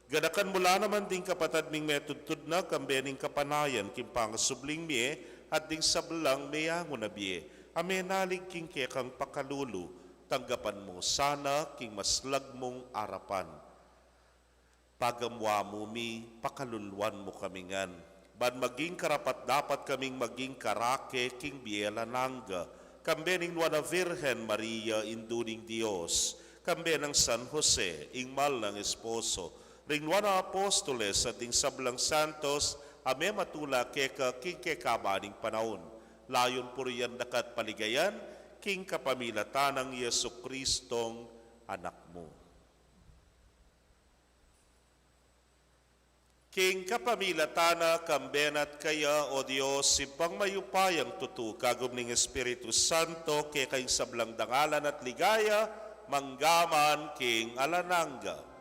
Ganakan mula naman ding kapatad ming metudtud na kambening kapanayan king pangasubling miye at ding sablang meyangon na biye. Amenalig king kaya kang pakalulu. Tanggapan mo sana king maslag mong arapan. Pagamwa mo mi, pakalulwan mo kamingan. Ban maging karapat dapat kaming maging karake king biela nangga. Kambe ning Nuana Virgen Maria induning Dios. Kambe ng San Jose, ingmal ng esposo. Ring Nuana Apostoles at ing sablang santos, ame matula keka king kekabaning panahon. Layon puriyan dakat paligayan, king kapamilatan ng Yesu Kristong anak mo. King kapamilatana kambenat kaya o Diyos ipang mayupayang tutu kagum ning Espiritu Santo kay kayong sablang dangalan at ligaya manggaman king alananga.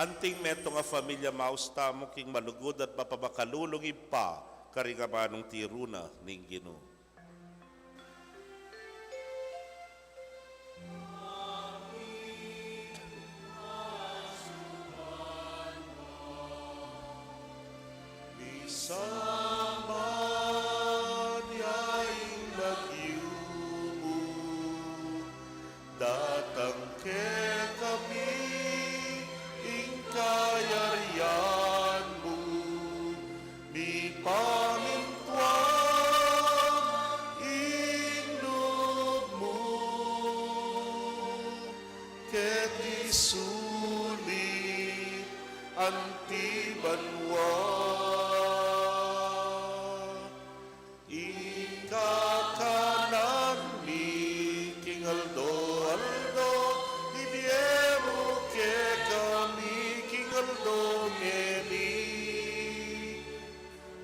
Anting meto nga familia mausta mo king malugod at mapabakalulong ipa karingamanong tiruna ning Ginoo. Isaman yaing nagyumo, datang ke kami kayarian mo, mi pamintuan indog mo, ket isulit antibanwa. Ikakanan ni King Aldo, iliemo ke kami dongeni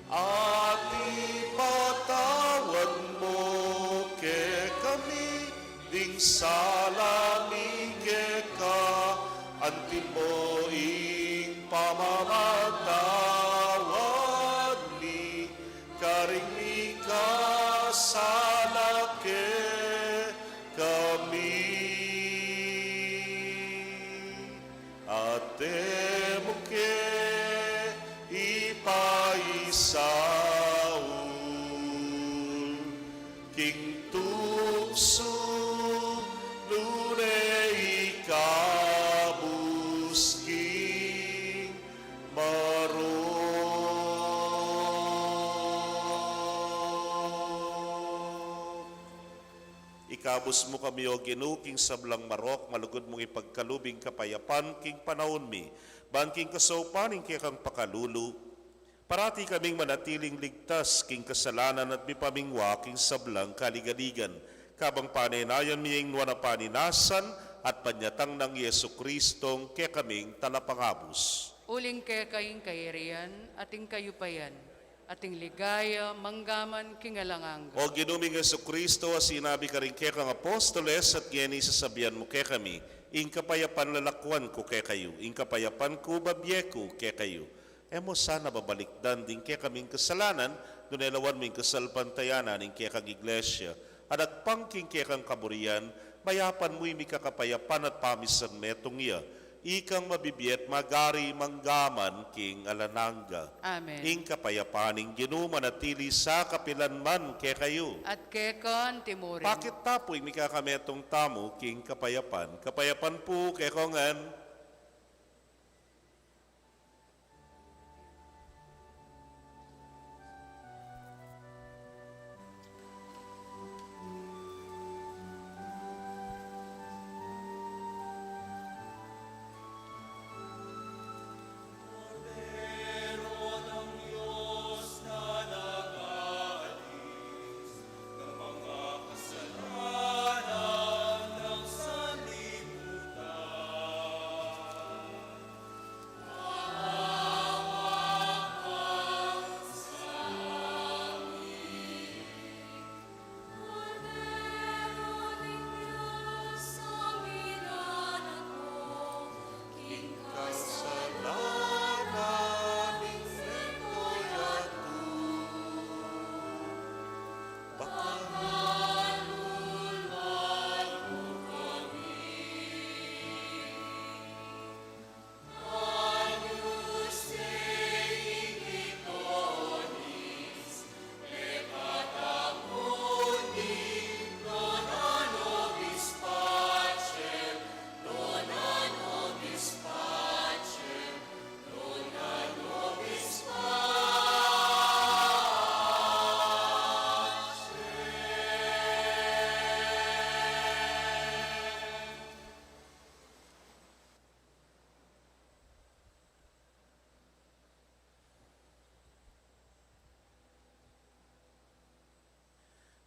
at ipatawad mo ke kami ding salami ke ka antimo ing pamamatawad ni karing ni kasala ke kami ate Saul, King Tukso, Lunay Kabusking Maro. Ikabus mo kami o Ginoo, King sablang marok, malugod mong ipagkalubing kapayapan, King panahon mi, banking kasopaning kaya kang pakalulu, parati kaming manatiling ligtas king kasalanan at mipamingwa king sablang kaligaligan. Kabang paninayan miyeng nuwa na paninasan at panyatang ng Yesu Kristong kaya kaming talapangabos. Uling kaya kayong kairian, ating kayupayan, ating ligaya, manggaman king alanganga. O ginuming Yesu Kristo, sinabi ka rin kaya kang apostoles at geni sasabihan mo kaya kami, ing kapayapan lalakwan ko kaya kayo, ing kapayapan ko babye ko kaya kayo. Emo sana babalikdan din kaya kaming kasalanan, dunelawan ming kasalpantayanan ng kaya kang iglesia, at pangking kaya kang kaburian, mayapan mo'y mi kakapayapan at pamisan metong iya, ikang mabibiyet magari manggaman king alananga. Amen. Ing kapayapaning Ginoo manatili sa kapilanman kaya kayo. At kekan timurin. Bakit tapoy mi kakametong tamo king kapayapan? Kapayapan po kaya kongan.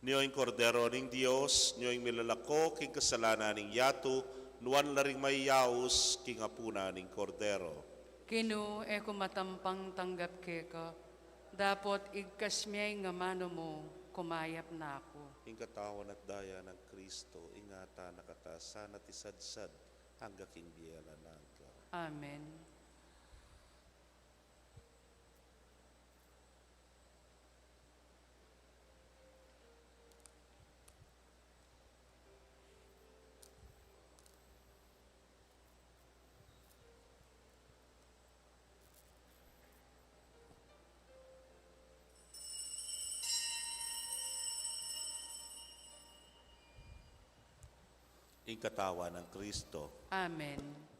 Niyo'y kordero ning Dios, niyo'y milalako king kasalanan ning yato, nuan laring may yaus king apuna ning kordero. Kinu eko matampang tanggap keka, dapot igkasmiyay nga mano mo, kumayap na ako. Ing katawan at daya ng Kristo, ingata nakatasan at isadsad, hangga king biyela naga. Amen. Ing katawan ng Kristo, Amen.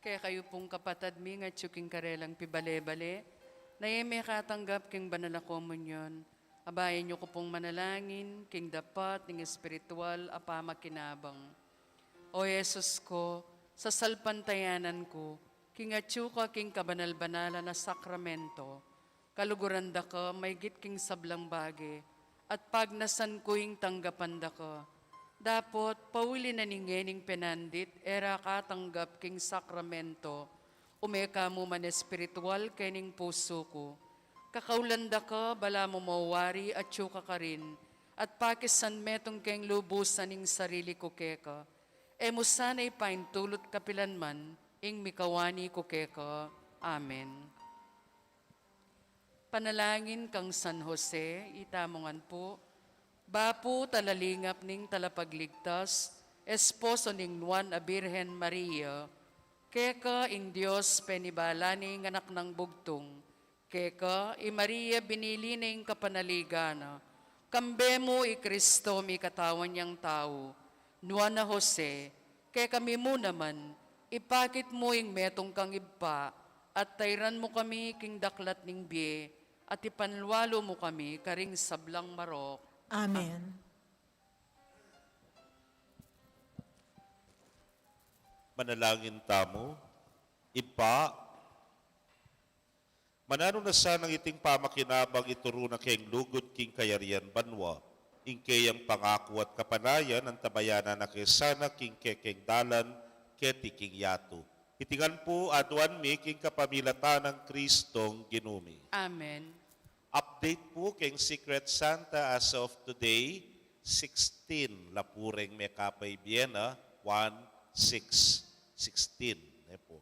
Kaya kayo pong kapatad mi nga tsuking karelang pibale-bale, na may katanggap king banala komunyon. Abayan niyo ko pong manalangin, king dapat, ning espiritual, apama kinabang. O Yesus ko, sa salpantayanan ko, king atsuka king kabanal-banala na sakramento, kaluguran da ka, may git king sablang bage, at pagnasan ko ing tanggapan da ka. Dapot, pawili na ningening penandit, era katanggap king sakramento, umeka mo man espiritual kening puso ko. Kakaulanda ka, bala mo mawari at tsuka ka rin, at pakisan metong keng lubusan ning sarili ko keka. E mo sana'y paintulot kapilanman, ing mikawani ko keka. Amen. Panalangin kang San Jose, itamongan po, Bapu talalingap ning talapagligtas, esposo ning Juan a Birhen Maria, keka ing Diyos penibala ning anak ng bugtong, keka i Maria binili ning kapanaligana, kambe mo i Kristo mi katawan niyang tao, Juan na Jose, kaya kami mo naman, ipakit mo ing metong kang ibpa, at tayran mo kami king daklat ning biye, at ipanwalo mo kami karing sablang marok. Amen. Manalangin tamo, ipa, manano na sanang iting pamakinabang ituro na kayang lugod king kayarian banwa, ing kayang pangako at kapanayan ang tabayanan na kesana king kekeng dalan, keti king yato. Itingan po aduan mi king kapamilatan ng Kristong ginumi. Amen. Update po keng Secret Santa as of today, 16. Lapureng may kapay Biena, 1-6-16. Po.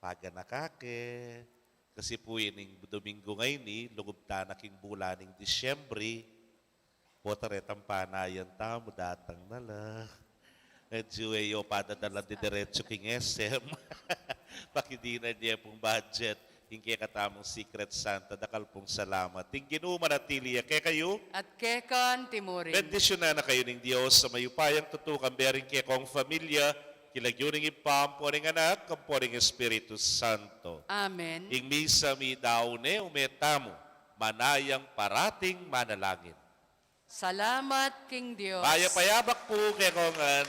Paga nakake. Kasi po yun Domingo ngayon lugub tanaking bulaning Disyembre. Potaretang panayan tamo, datang nala. Medyo ayo padadala di diretso king SM. Pakidina niya pong budget. Hingkaya katamong Secret Santa, dakal pong salamat. Tingin manatili kaya kayo. At kekan timurin. Bendisyon na kayo ng Diyos sa mayupayang tutukan bering kaya kong familia, kilagyuning ipam, poring anak, kamporing Espiritu Santo. Amen. Ing misa mi daune umetamo, manayang parating manalangin. Salamat, King Diyos. Payapayabak po kaya kongan.